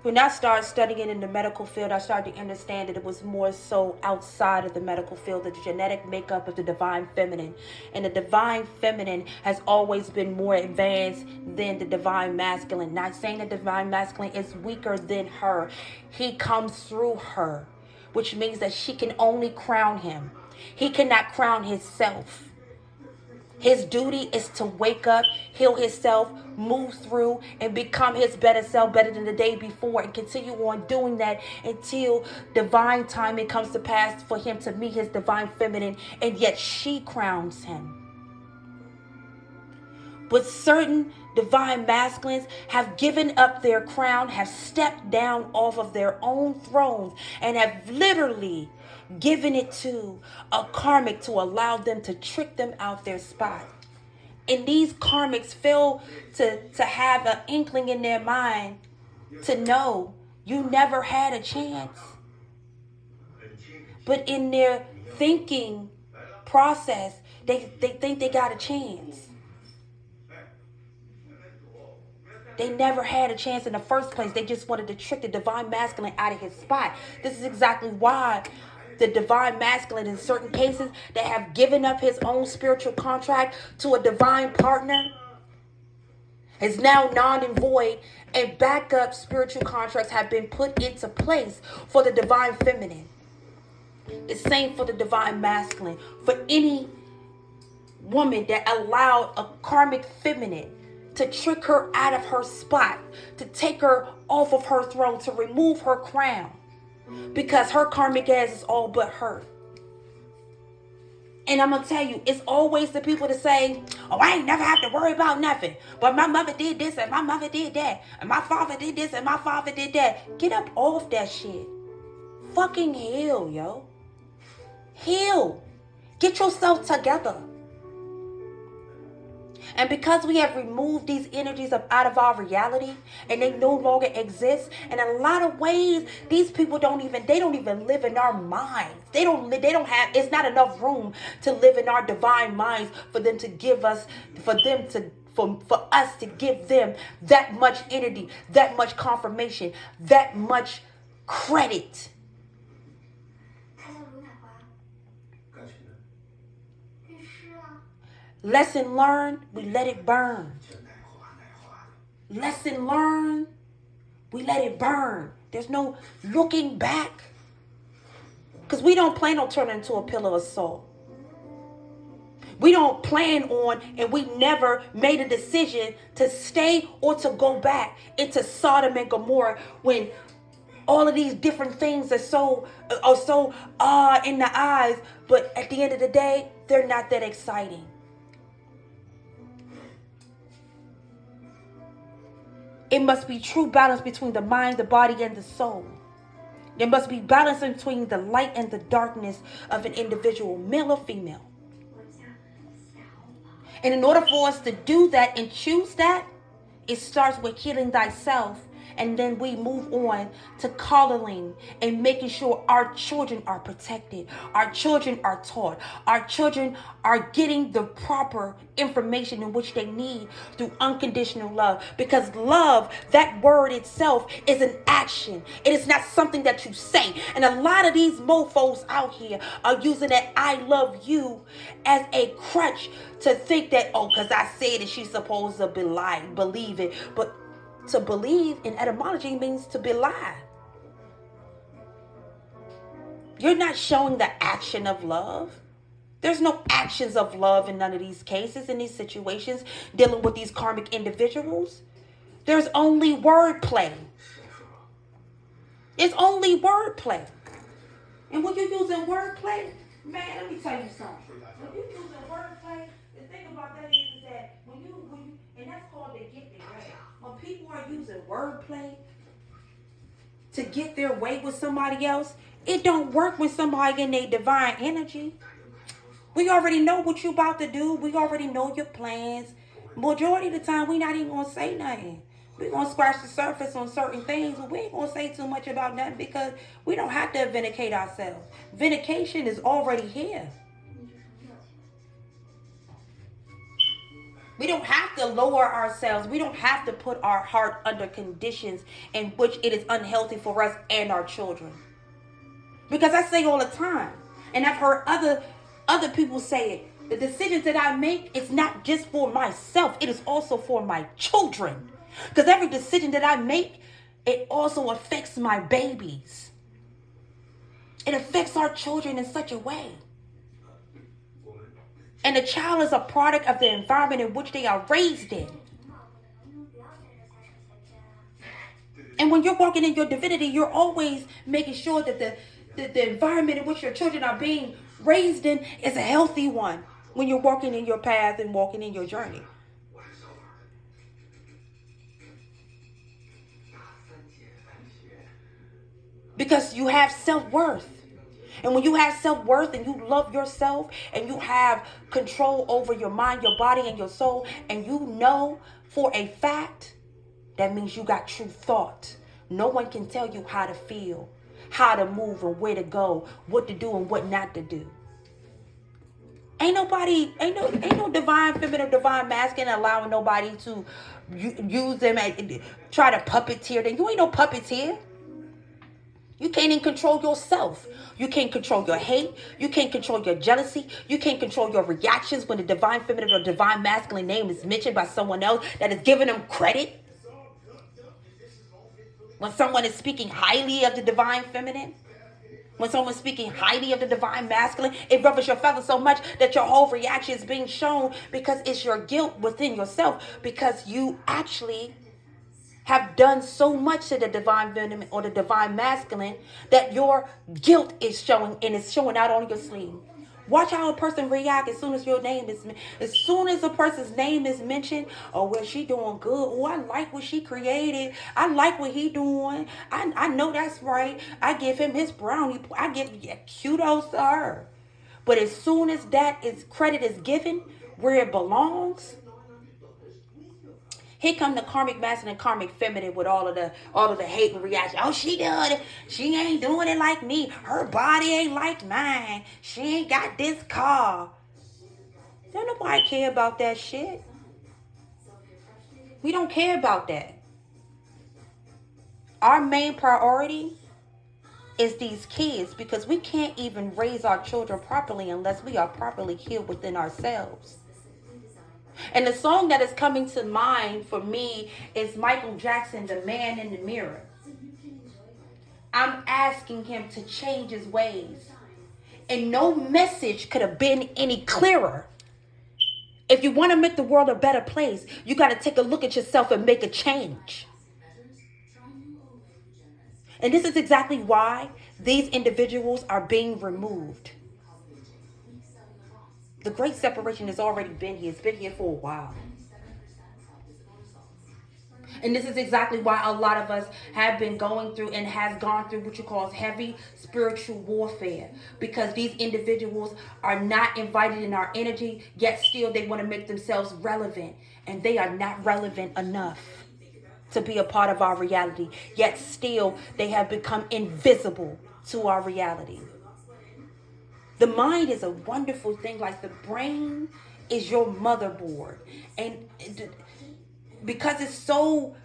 when I started studying in the medical field, I started to understand that it was more so outside of the medical field, the genetic makeup of the divine feminine. And the divine feminine has always been more advanced than the divine masculine. Not saying the divine masculine is weaker than her. He comes through her, which means that she can only crown him. He cannot crown himself. His duty is to wake up, heal himself, move through, and become his better self, better than the day before, and continue on doing that until divine timing comes to pass for him to meet his divine feminine, and yet she crowns him. But certain divine masculines have given up their crown, have stepped down off of their own thrones, and have literally given it to a karmic to allow them to trick them out their spot. And these karmics fail to have an inkling in their mind to know you never had a chance. But in their thinking process, they think they got a chance. They never had a chance in the first place. They just wanted to trick the divine masculine out of his spot. This is exactly why the divine masculine, in certain cases, that have given up his own spiritual contract to a divine partner, is now non and void, and backup spiritual contracts have been put into place for the divine feminine. The same for the divine masculine. For any woman that allowed a karmic feminine to trick her out of her spot, to take her off of her throne, to remove her crown, because her karmic ass is all but her. And I'm going to tell you, it's always the people that say, oh, I ain't never have to worry about nothing. But my mother did this and my mother did that. And my father did this and my father did that. Get up off that shit. Fucking heal, yo. Heal. Get yourself together. And because we have removed these energies out of our reality and they no longer exist, in a lot of ways, these people don't even live in our minds. It's not enough room to live in our divine minds for us to give them that much energy, that much confirmation, that much credit. Lesson learned, we let it burn. Lesson learned, we let it burn. There's no looking back. Because we don't plan on turning into a pillar of salt. We don't plan on, and we never made a decision to stay or to go back into Sodom and Gomorrah when all of these different things are so in the eyes, but at the end of the day, they're not that exciting. It must be true balance between the mind, the body, and the soul. There must be balance between the light and the darkness of an individual, male or female. And in order for us to do that and choose that, it starts with healing thyself. And then we move on to coddling and making sure our children are protected. Our children are taught. Our children are getting the proper information in which they need through unconditional love. Because love, that word itself, is an action. It is not something that you say. And a lot of these mofos out here are using that I love you as a crutch to think that, oh, because I said it, she's supposed to believe it. But to believe in etymology means to belie. You're not showing the action of love. There's no actions of love in none of these cases, in these situations, dealing with these karmic individuals. There's only wordplay. It's only wordplay. And when you're using wordplay, man, let me tell you something. When you're using wordplay, the thing about that is that when you and that's called the gifted way. When people are using wordplay to get their way with somebody else, it don't work when somebody in their divine energy. We already know what you about to do. We already know your plans. Majority of the time, we not even going to say nothing. We're going to scratch the surface on certain things, but we ain't going to say too much about nothing because we don't have to vindicate ourselves. Vindication is already here. We don't have to lower ourselves. We don't have to put our heart under conditions in which it is unhealthy for us and our children. Because I say all the time, and I've heard other people say it, the decisions that I make is not just for myself. It is also for my children. Because every decision that I make, it also affects my babies. It affects our children in such a way. And the child is a product of the environment in which they are raised in. And when you're walking in your divinity, you're always making sure that the environment in which your children are being raised in is a healthy one when you're walking in your path and walking in your journey. because you have self-worth. And when you have self-worth and you love yourself and you have control over your mind, your body, and your soul, and you know for a fact, that means you got true thought. No one can tell you how to feel, how to move, and where to go, what to do and what not to do. Ain't no divine feminine, divine masculine allowing nobody to use them and try to puppeteer them. You ain't no puppeteer. You can't even control yourself. You can't control your hate. You can't control your jealousy. You can't control your reactions when the divine feminine or divine masculine name is mentioned by someone else that is giving them credit. When someone is speaking highly of the divine feminine, when someone's speaking highly of the divine masculine, it ruffles your feathers so much that your whole reaction is being shown because it's your guilt within yourself, because you actually have done so much to the divine feminine or the divine masculine that your guilt is showing, and it's showing out on your sleeve. Watch how a person react as soon as your name is, as soon as a person's name is mentioned. Oh, well, she doing good. Oh, I like what she created. I like what he doing. I know that's right. I give him his brownie. I give kudos to her. But as soon as that is credit is given where it belongs, here come the karmic masculine and karmic feminine with all of the hate and reaction. Oh, she doing it. She ain't doing it like me. Her body ain't like mine. She ain't got this car. Don't nobody care about that shit. We don't care about that. Our main priority is these kids, because we can't even raise our children properly unless we are properly healed within ourselves. And the song that is coming to mind for me is Michael Jackson, The Man in the Mirror. I'm asking him to change his ways. And no message could have been any clearer. If you want to make the world a better place, you got to take a look at yourself and make a change. And this is exactly why these individuals are being removed. The great separation has already been here. It's been here for a while. And this is exactly why a lot of us have been going through and has gone through what you call heavy spiritual warfare. Because these individuals are not invited in our energy, yet still they want to make themselves relevant. And they are not relevant enough to be a part of our reality. Yet still they have become invisible to our reality. The mind is a wonderful thing. Like the brain is your motherboard. And because it's so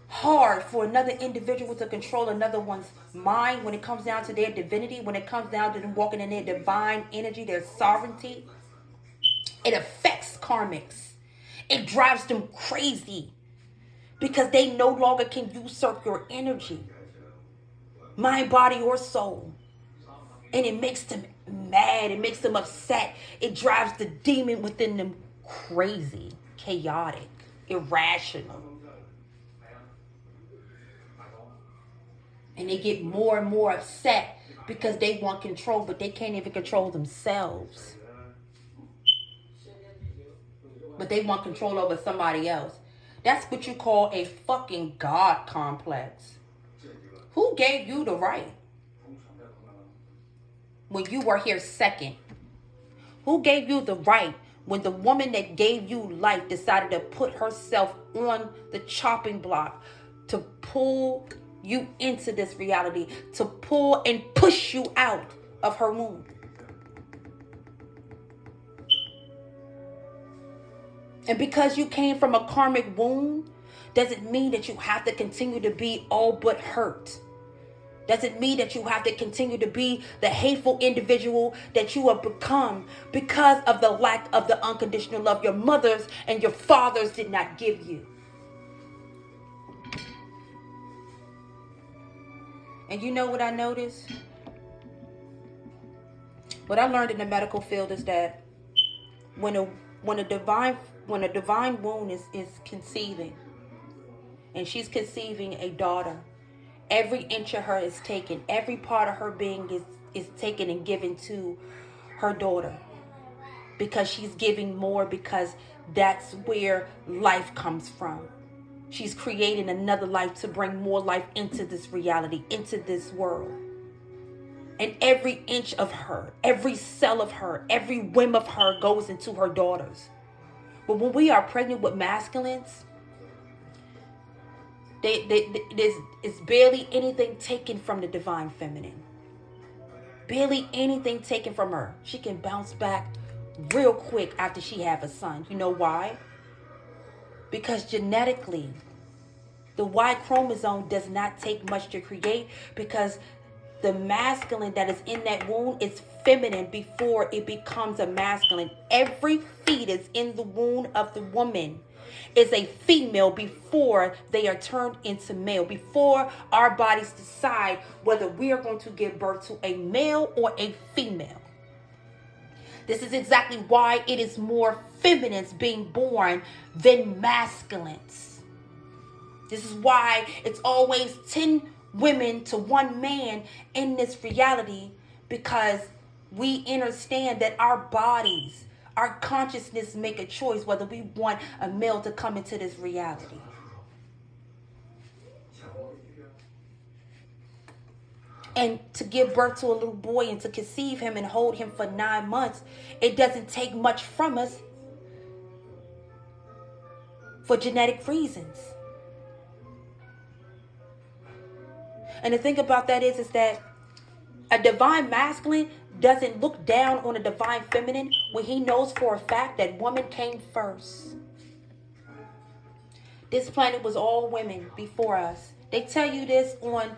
hard for another individual to control another one's mind when it comes down to their divinity, when it comes down to them walking in their divine energy, their sovereignty, it affects karmics. It drives them crazy because they no longer can usurp your energy, mind, body, or soul. And it makes them mad. It makes them upset. It drives the demon within them crazy, chaotic, irrational. And they get more and more upset because they want control, but they can't even control themselves. But they want control over somebody else. That's what you call a fucking God complex. Who gave you the right? When you were here second? Who gave you the right when the woman that gave you life decided to put herself on the chopping block to pull you into this reality, to pull and push you out of her womb? And because you came from a karmic wound, doesn't mean that you have to continue to be all but hurt. Doesn't mean that you have to continue to be the hateful individual that you have become because of the lack of the unconditional love your mothers and your fathers did not give you. And you know what I noticed? What I learned in the medical field is that when a divine womb is conceiving, and she's conceiving a daughter, every inch of her is taken. Every part of her being is taken and given to her daughter. Because she's giving more, because that's where life comes from. She's creating another life to bring more life into this reality, into this world. And every inch of her, every cell of her, every whim of her goes into her daughters. But when we are pregnant with masculines, there's barely anything taken from the divine feminine. Barely anything taken from her. She can bounce back real quick after she have a son. You know why? Because genetically, the Y chromosome does not take much to create, because the masculine that is in that womb is feminine before it becomes a masculine. Every fetus in the womb of the woman is a female before they are turned into male, before our bodies decide whether we are going to give birth to a male or a female. This is exactly why it is more feminines being born than masculines. This is why it's always 10 women to 1 man in this reality, because we understand that our bodies, our consciousness make a choice whether we want a male to come into this reality. And to give birth to a little boy and to conceive him and hold him for 9 months, it doesn't take much from us for genetic reasons. And the thing about that is that a divine masculine doesn't look down on a divine feminine when he knows for a fact that woman came first. This planet was all women before us. They tell you this on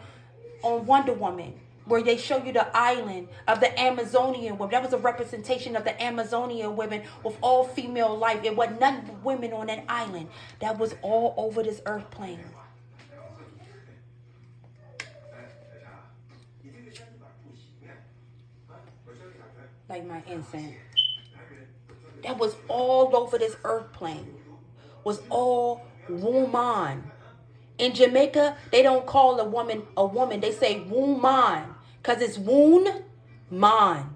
Wonder Woman, where they show you the island of the Amazonian women. That was a representation of the Amazonian women with all female life. It was none but women on that island. That was all over this earth plane. Like my incense. That was all over this earth plane. Was all woman. In Jamaica, they don't call a woman. They say woman. Because it's wound, man.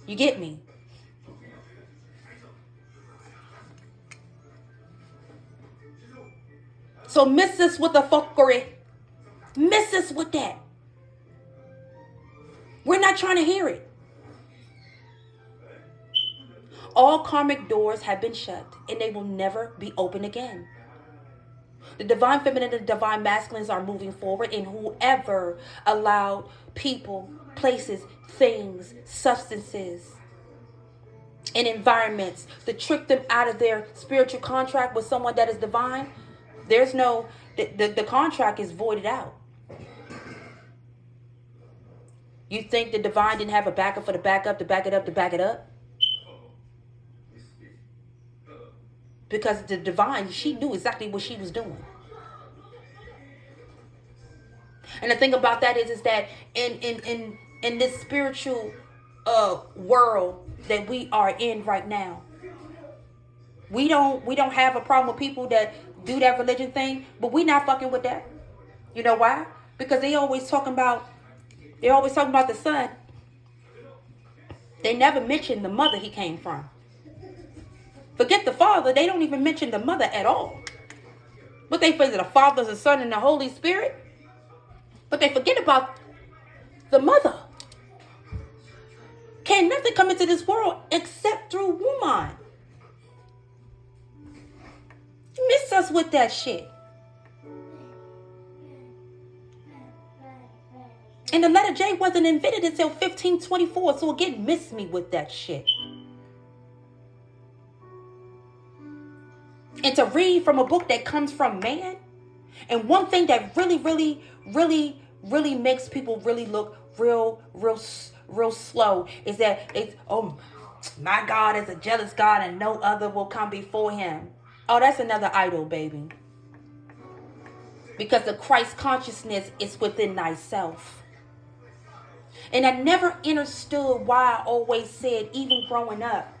You get me? So miss us with the fuckery. Miss us with that. We're not trying to hear it. All karmic doors have been shut, and they will never be open again. The divine feminine and the divine masculines are moving forward, and whoever allowed people, places, things, substances, and environments to trick them out of their spiritual contract with someone that is divine, there's no, the contract is voided out. You think the divine didn't have a backup for the backup to back it up to back it up? Because the divine, she knew exactly what she was doing. And the thing about that is that in this spiritual world that we are in right now, we don't have a problem with people that do that religion thing, but we not fucking with that. You know why? Because they always talking about the son. They never mention the mother he came from. Forget the father. They don't even mention the mother at all. But they say the Father, the Son, and the Holy Spirit. But they forget about the mother. Can nothing come into this world except through woman. Miss us with that shit. And the letter J wasn't invented until 1524. So again, miss me with that shit. And to read from a book that comes from man. And one thing that really makes people really look real slow is that it's, oh, my God is a jealous God and no other will come before him. Oh, that's another idol, baby. Because the Christ consciousness is within thyself. And I never understood why I always said, even growing up,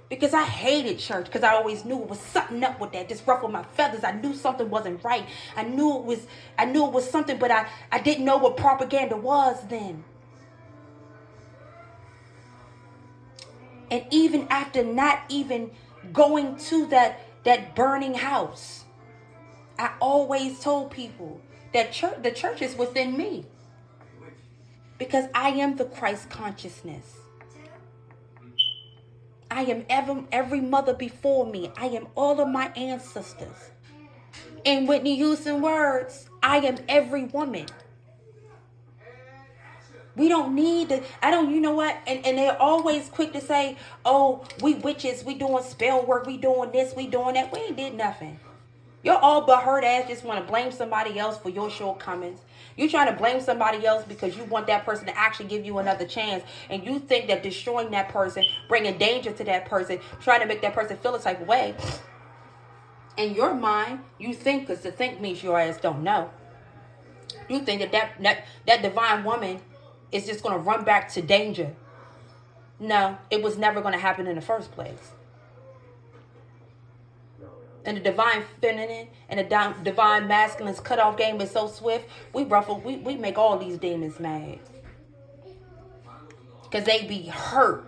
because I hated church, because I always knew it was something up with that. Just ruffled my feathers. I knew something wasn't right. I knew it was something, but I didn't know what propaganda was then. And even after not even going to that burning house, I always told people that the church is within me. Because I am the Christ consciousness. I am every mother before me. I am all of my ancestors. In Whitney Houston words, I am every woman. We don't need to, you know what? And they're always quick to say, oh, we witches, we doing spell work, we doing this, we doing that. We ain't did nothing. Your all but hurt ass just want to blame somebody else for your shortcomings. You trying to blame somebody else because you want that person to actually give you another chance. And you think that destroying that person, bringing danger to that person, trying to make that person feel a type of way. In your mind, you think, because to think means your ass don't know. You think that divine woman is just going to run back to danger. No, it was never going to happen in the first place. And the divine feminine and the divine masculine's cutoff game is so swift. We make all these demons mad. Because they be hurt.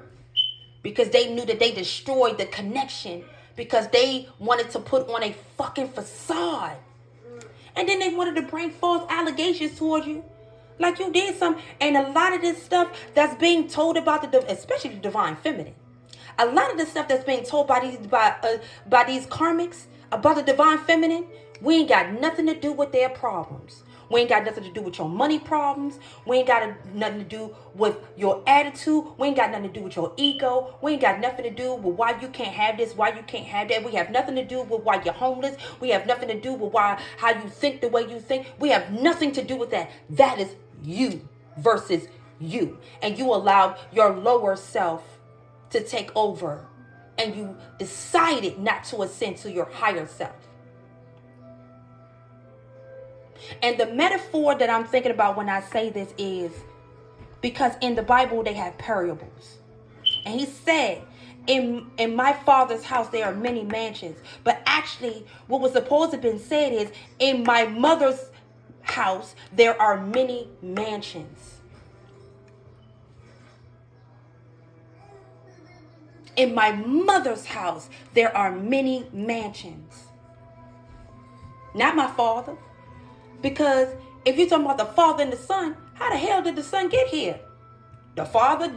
Because they knew that they destroyed the connection. Because they wanted to put on a fucking facade. And then they wanted to bring false allegations towards you. Like you did something. And a lot of this stuff that's being told about especially the divine feminine. A lot of the stuff that's being told by these karmics about the divine feminine, we ain't got nothing to do with their problems. We ain't got nothing to do with your money problems. We ain't got nothing to do with your attitude. We ain't got nothing to do with your ego. We ain't got nothing to do with why you can't have this, why you can't have that. We have nothing to do with why you're homeless. We have nothing to do with how you think the way you think. We have nothing to do with that. That is you versus you. And you allowed your lower self to take over, and you decided not to ascend to your higher self. And the metaphor that I'm thinking about when I say this is because in the Bible they have parables. And he said, in my Father's house there are many mansions. But actually what was supposed to have been said is, in my mother's house there are many mansions. In my mother's house, there are many mansions. Not my Father. Because if you're talking about the Father and the Son, how the hell did the Son get here? The Father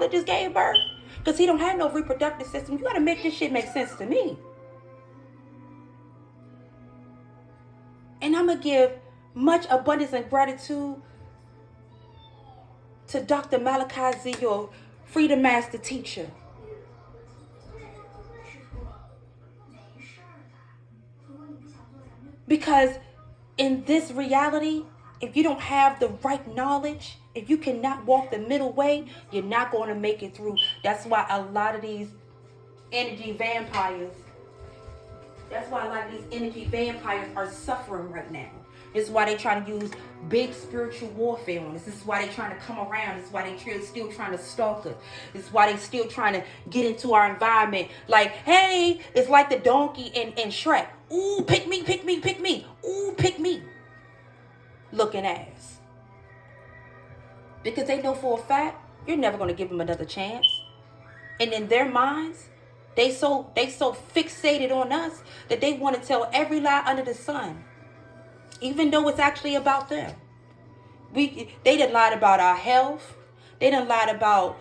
just gave birth? Because he don't have no reproductive system. You got to make this shit make sense to me. And I'm going to give much abundance and gratitude to Dr. Malachi Z, your Freedom Master teacher. Because in this reality, if you don't have the right knowledge, if you cannot walk the middle way, you're not going to make it through. That's why a lot of these energy vampires are suffering right now. This is why they're trying to use big spiritual warfare on us. This is why they're trying to come around. This is why they're still trying to stalk us. This is why they're still trying to get into our environment. Like, hey, it's like the donkey in Shrek. Ooh, pick me, pick me, pick me. Ooh, pick me. Looking ass. Because they know for a fact, you're never going to give them another chance. And in their minds, they so fixated on us that they want to tell every lie under the sun. Even though it's actually about them. They done lied about our health. They done lied about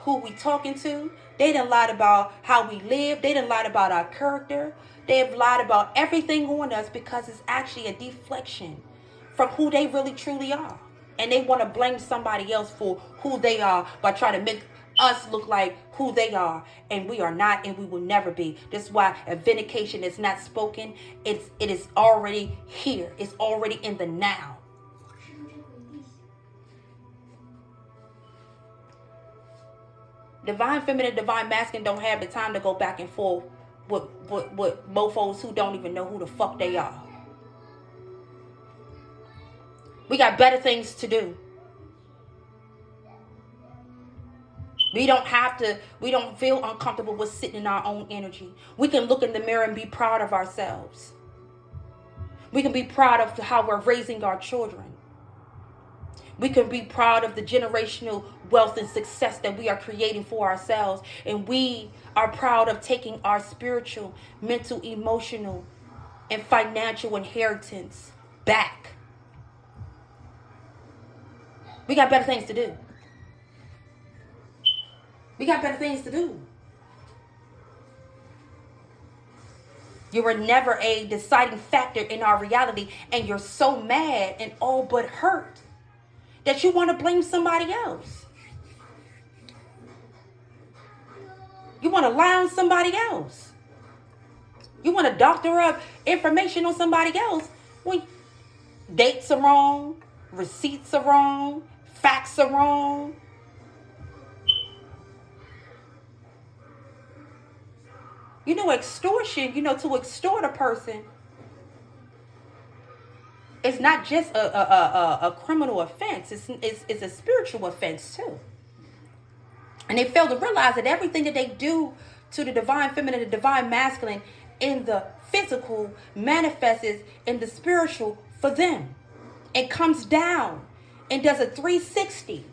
who we talking to. They done lied about how we live. They done lied about our character. They have lied about everything on us because it's actually a deflection from who they really truly are. And they want to blame somebody else for who they are by trying to make us look like who they are, and we are not, and we will never be. This is why a vindication is not spoken. It is already here. It's already in the now. Divine feminine, divine masculine don't have the time to go back and forth with mofos who don't even know who the fuck they are. We got better things to do. We don't feel uncomfortable with sitting in our own energy. We can look in the mirror and be proud of ourselves. We can be proud of how we're raising our children. We can be proud of the generational wealth and success that we are creating for ourselves. And we are proud of taking our spiritual, mental, emotional and financial inheritance back. We got better things to do. We got better things to do. You were never a deciding factor in our reality, and you're so mad and all but hurt that you want to blame somebody else. You want to lie on somebody else. You want to doctor up information on somebody else when dates are wrong, receipts are wrong, facts are wrong. You know, extortion, to extort a person, it's not just a criminal offense. It's a spiritual offense too. And they fail to realize that everything that they do to the divine feminine, the divine masculine, in the physical manifests in the spiritual for them. It comes down and does a 360.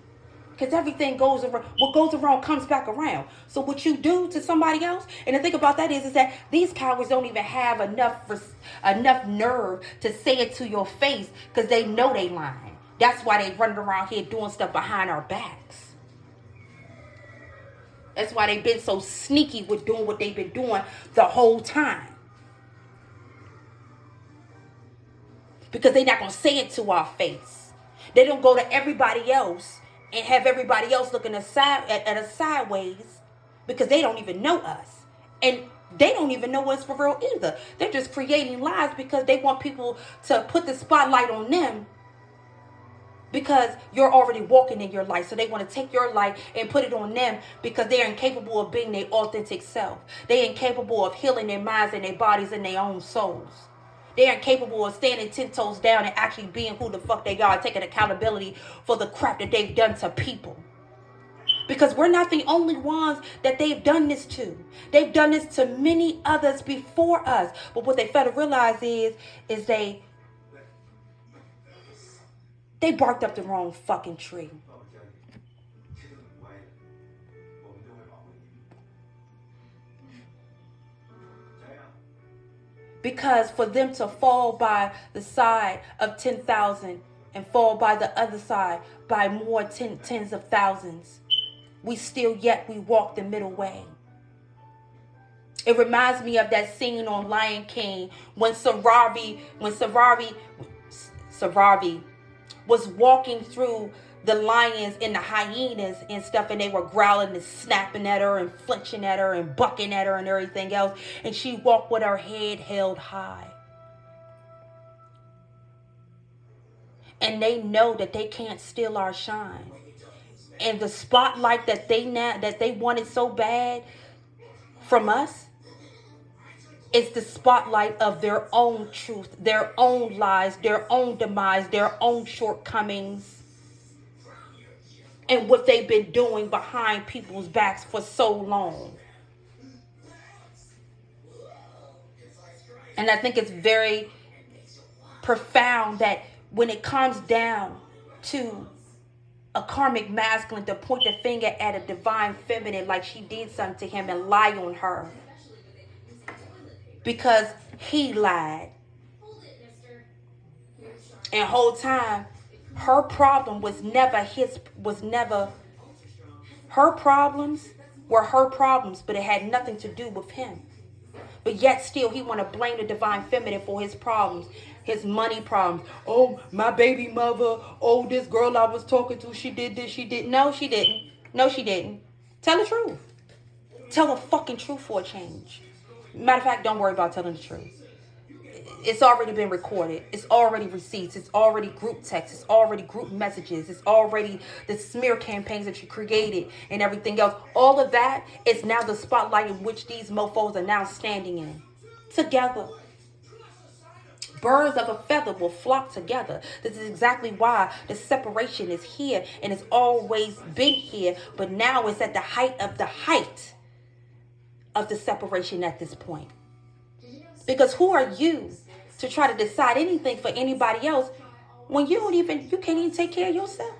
Because everything goes around. What goes around comes back around. So what you do to somebody else, and the thing about that is that these cowards don't even have enough nerve to say it to your face, because they know they lying. That's why they running around here doing stuff behind our backs. That's why they've been so sneaky with doing what they've been doing the whole time. Because they're not going to say it to our face. They don't go to everybody else and have everybody else looking at us sideways, because they don't even know us. And they don't even know us for real either. They're just creating lies because they want people to put the spotlight on them, because you're already walking in your light. So they want to take your light and put it on them, because they're incapable of being their authentic self. They're incapable of healing their minds and their bodies and their own souls. They're incapable of standing 10 toes down and actually being who the fuck they are, taking accountability for the crap that they've done to people. Because we're not the only ones that they've done this to. They've done this to many others before us. But what they fail to realize is they barked up the wrong fucking tree. Because for them to fall by the side of 10,000 and fall by the other side by more tens of thousands, we walk the middle way. It reminds me of that scene on Lion King when Sarabi was walking through the lions and the hyenas and stuff, and they were growling and snapping at her and flinching at her and bucking at her and everything else, and she walked with her head held high. And they know that they can't steal our shine. And the spotlight that they wanted so bad from us is the spotlight of their own truth, their own lies, their own demise, their own shortcomings, and what they've been doing behind people's backs for so long. And I think it's very profound that when it comes down to a karmic masculine to point the finger at a divine feminine like she did something to him and lie on her because he lied. And whole time, her problem her problems were her problems, but it had nothing to do with him. But yet still he want to blame the divine feminine for his problems, his money problems. Oh, my baby mother. Oh, this girl I was talking to, she did this, she did. No, she didn't. No, she didn't. Tell the truth. Tell the fucking truth for a change. Matter of fact, don't worry about telling the truth. It's already been recorded. It's already receipts. It's already group text. It's already group messages. It's already the smear campaigns that you created and everything else. All of that is now the spotlight in which these mofos are now standing in. Together. Birds of a feather will flock together. This is exactly why the separation is here, and it's always been here. But now it's at the height of the separation at this point. Because who are you to try to decide anything for anybody else when you can't even take care of yourself?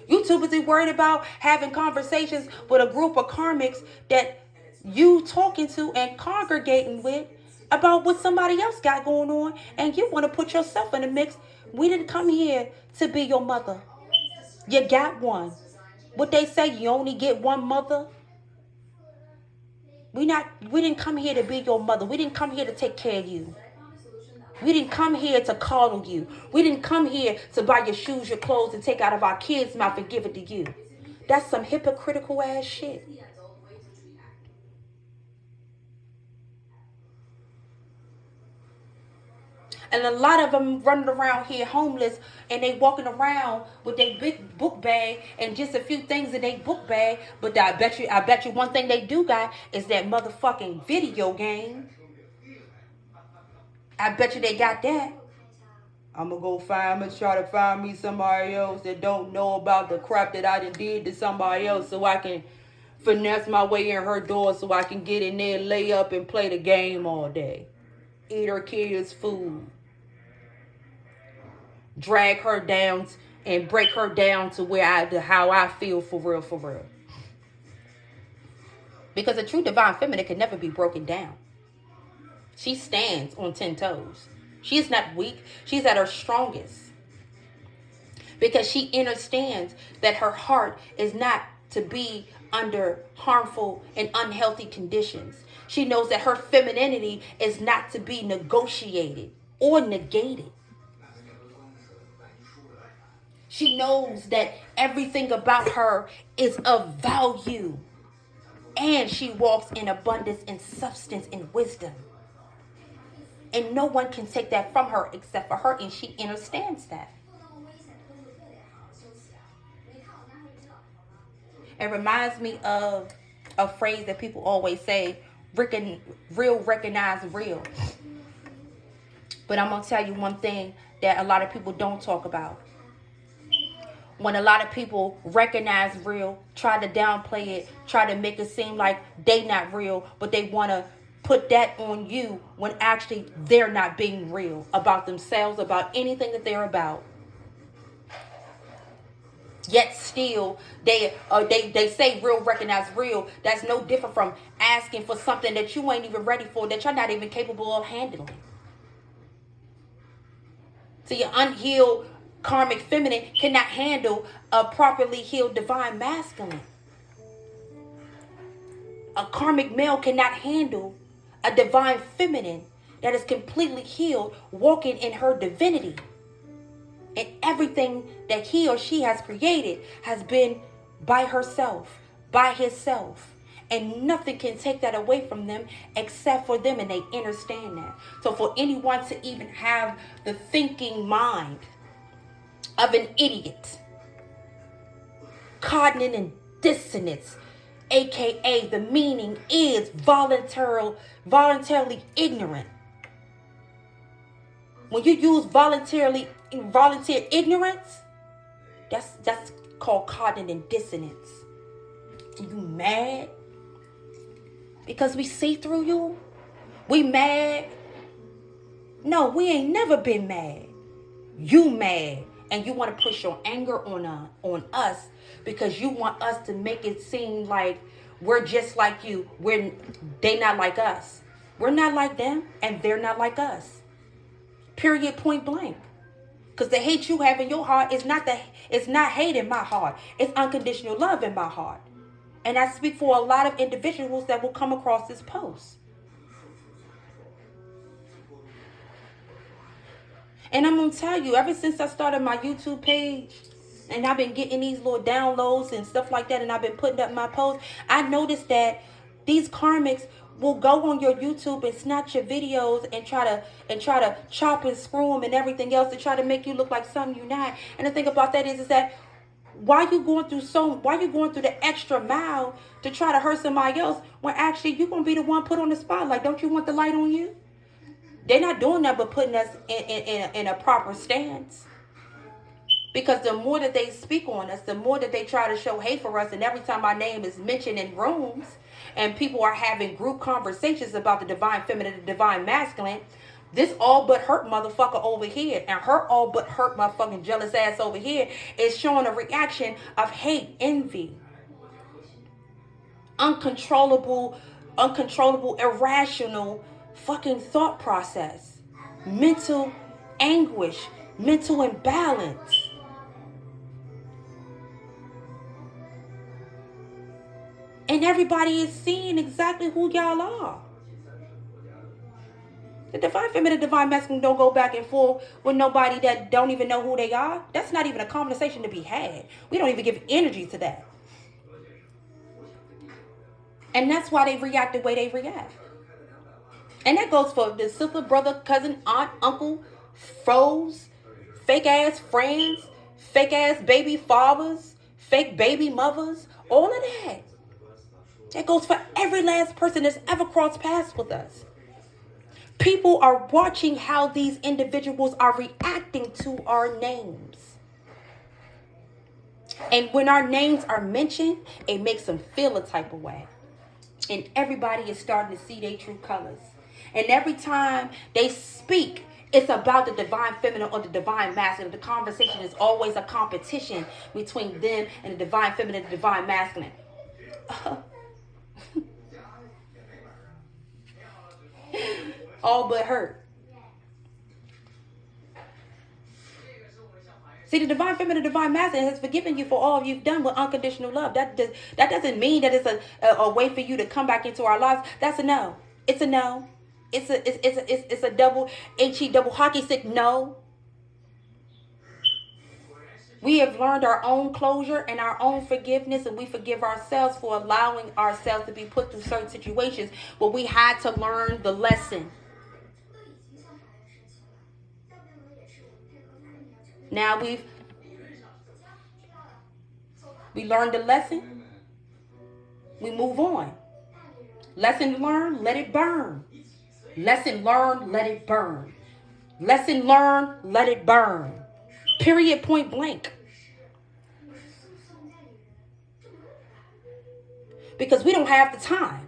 You too busy worried about having conversations with a group of karmics that you talking to and congregating with about what somebody else got going on, and you want to put yourself in the mix. We didn't come here to be your mother. You got one. What they say, you only get one mother. We didn't come here to be your mother. We didn't come here to take care of you. We didn't come here to coddle you. We didn't come here to buy your shoes, your clothes, and take out of our kids' mouth and give it to you. That's some hypocritical ass shit. And a lot of them running around here homeless, and they walking around with their big book bag and just a few things in their book bag. But I bet you one thing they do got is that motherfucking video game. I bet you they got that. I'm gonna try to find me somebody else that don't know about the crap that I done did to somebody else, so I can finesse my way in her door so I can get in there, lay up, and play the game all day. Eat her kids' food. Drag her down and break her down to how I feel for real, for real. Because a true divine feminine can never be broken down. She stands on 10 toes. She's not weak. She's at her strongest. Because she understands that her heart is not to be under harmful and unhealthy conditions. She knows that her femininity is not to be negotiated or negated. She knows that everything about her is of value. And she walks in abundance and substance and wisdom. And no one can take that from her except for her, and she understands that. It reminds me of a phrase that people always say, real recognize real. But I'm going to tell you one thing that a lot of people don't talk about. When a lot of people recognize real, try to downplay it, try to make it seem like they not real, but they want to put that on you when actually they're not being real about themselves, about anything that they're about. Yet still, they say real recognize real. That's no different from asking for something that you ain't even ready for, that you're not even capable of handling. So your unhealed karmic feminine cannot handle a properly healed divine masculine. A karmic male cannot handle a divine feminine that is completely healed, walking in her divinity. And everything that he or she has created has been by herself, by himself. And nothing can take that away from them except for them, and they understand that. So for anyone to even have the thinking mind of an idiot, cognitive dissonance, aka the meaning is voluntarily ignorant. When you use volunteer ignorance, that's called cognitive dissonance. You mad because we see through you? We mad? No, we ain't never been mad. You mad, and you want to push your anger on us because you want us to make it seem like we're just like you. They not like us. We're not like them, and they're not like us. Period, point blank. Because the hate you have in your heart is not hate in my heart. It's unconditional love in my heart. And I speak for a lot of individuals that will come across this post. And I'm going to tell you, ever since I started my YouTube page, and I've been getting these little downloads and stuff like that, and I've been putting up my posts, I noticed that these karmics will go on your YouTube and snatch your videos and try to chop and screw them and everything else to try to make you look like something you're not. And the thing about that is that why you going through the extra mile to try to hurt somebody else when actually you're gonna be the one put on the spotlight? Don't you want the light on you? They're not doing that but putting us in a proper stance. Because the more that they speak on us, the more that they try to show hate for us, and every time our name is mentioned in rooms and people are having group conversations about the divine feminine, the divine masculine, this all but hurt motherfucker over here and her all but hurt motherfucking jealous ass over here is showing a reaction of hate, envy, uncontrollable uncontrollable, irrational fucking thought process, mental anguish, mental imbalance. And everybody is seeing exactly who y'all are. The divine feminine, divine masculine don't go back and forth with nobody that don't even know who they are. That's not even a conversation to be had. We don't even give energy to that. And that's why they react the way they react. And that goes for the sister, brother, cousin, aunt, uncle, foes, fake ass friends, fake ass baby fathers, fake baby mothers, all of that. That goes for every last person that's ever crossed paths with us. People are watching how these individuals are reacting to our names. And when our names are mentioned, it makes them feel a type of way. And everybody is starting to see their true colors. And every time they speak, it's about the divine feminine or the divine masculine. The conversation is always a competition between them and the divine feminine and the divine masculine. All but hurt. See, the divine feminine, divine masculine has forgiven you for all you've done with unconditional love. That doesn't mean that it's a way for you to come back into our lives. That's a no. It's a no. It's a double HE double hockey stick no. We have learned our own closure and our own forgiveness, and we forgive ourselves for allowing ourselves to be put through certain situations where we had to learn the lesson. Now we learned the lesson. We move on. Lesson learned, let it burn. Lesson learned, let it burn. Lesson learned, let it burn. Period, point blank. Because we don't have the time.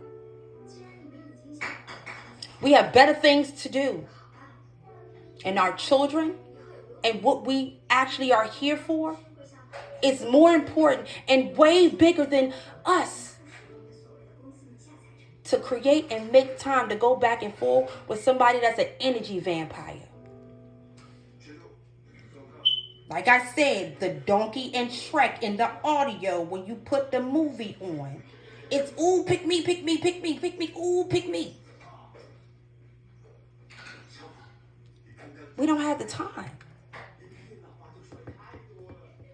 We have better things to do. And our children and what we actually are here for is more important and way bigger than us. To create and make time to go back and forth with somebody that's an energy vampire. Like I said, the donkey and Shrek in the audio when you put the movie on. It's, ooh, pick me, pick me, pick me, pick me, ooh, pick me. We don't have the time.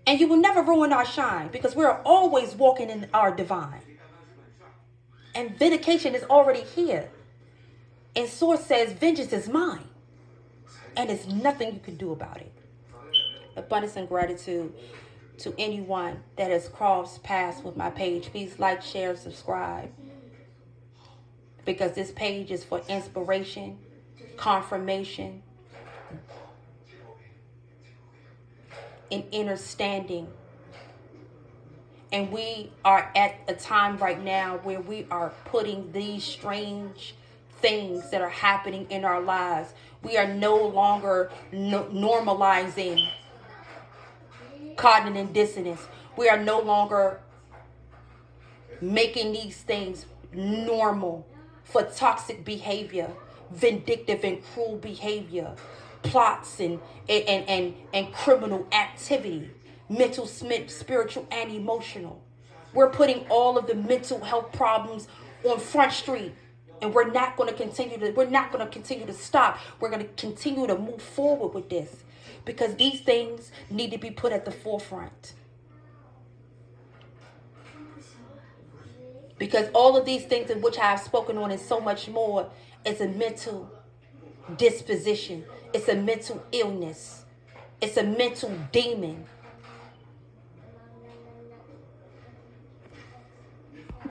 And you will never ruin our shine because we're always walking in our divine. And vindication is already here. And Source says, vengeance is mine. And there's nothing you can do about it. Abundance and gratitude to anyone that has crossed paths with my page. Please like, share, subscribe. Because this page is for inspiration, confirmation, and understanding. And we are at a time right now where we are putting these strange things that are happening in our lives. We are no longer normalizing cognitive dissonance. We are no longer making these things normal for toxic behavior, vindictive and cruel behavior, plots and criminal activity, mental, spiritual, and emotional. We're putting all of the mental health problems on Front Street, and we're not going to continue to stop. We're going to continue to move forward with this because these things need to be put at the forefront. Because all of these things in which I have spoken on and so much more is a mental disposition. It's a mental illness. It's a mental demon.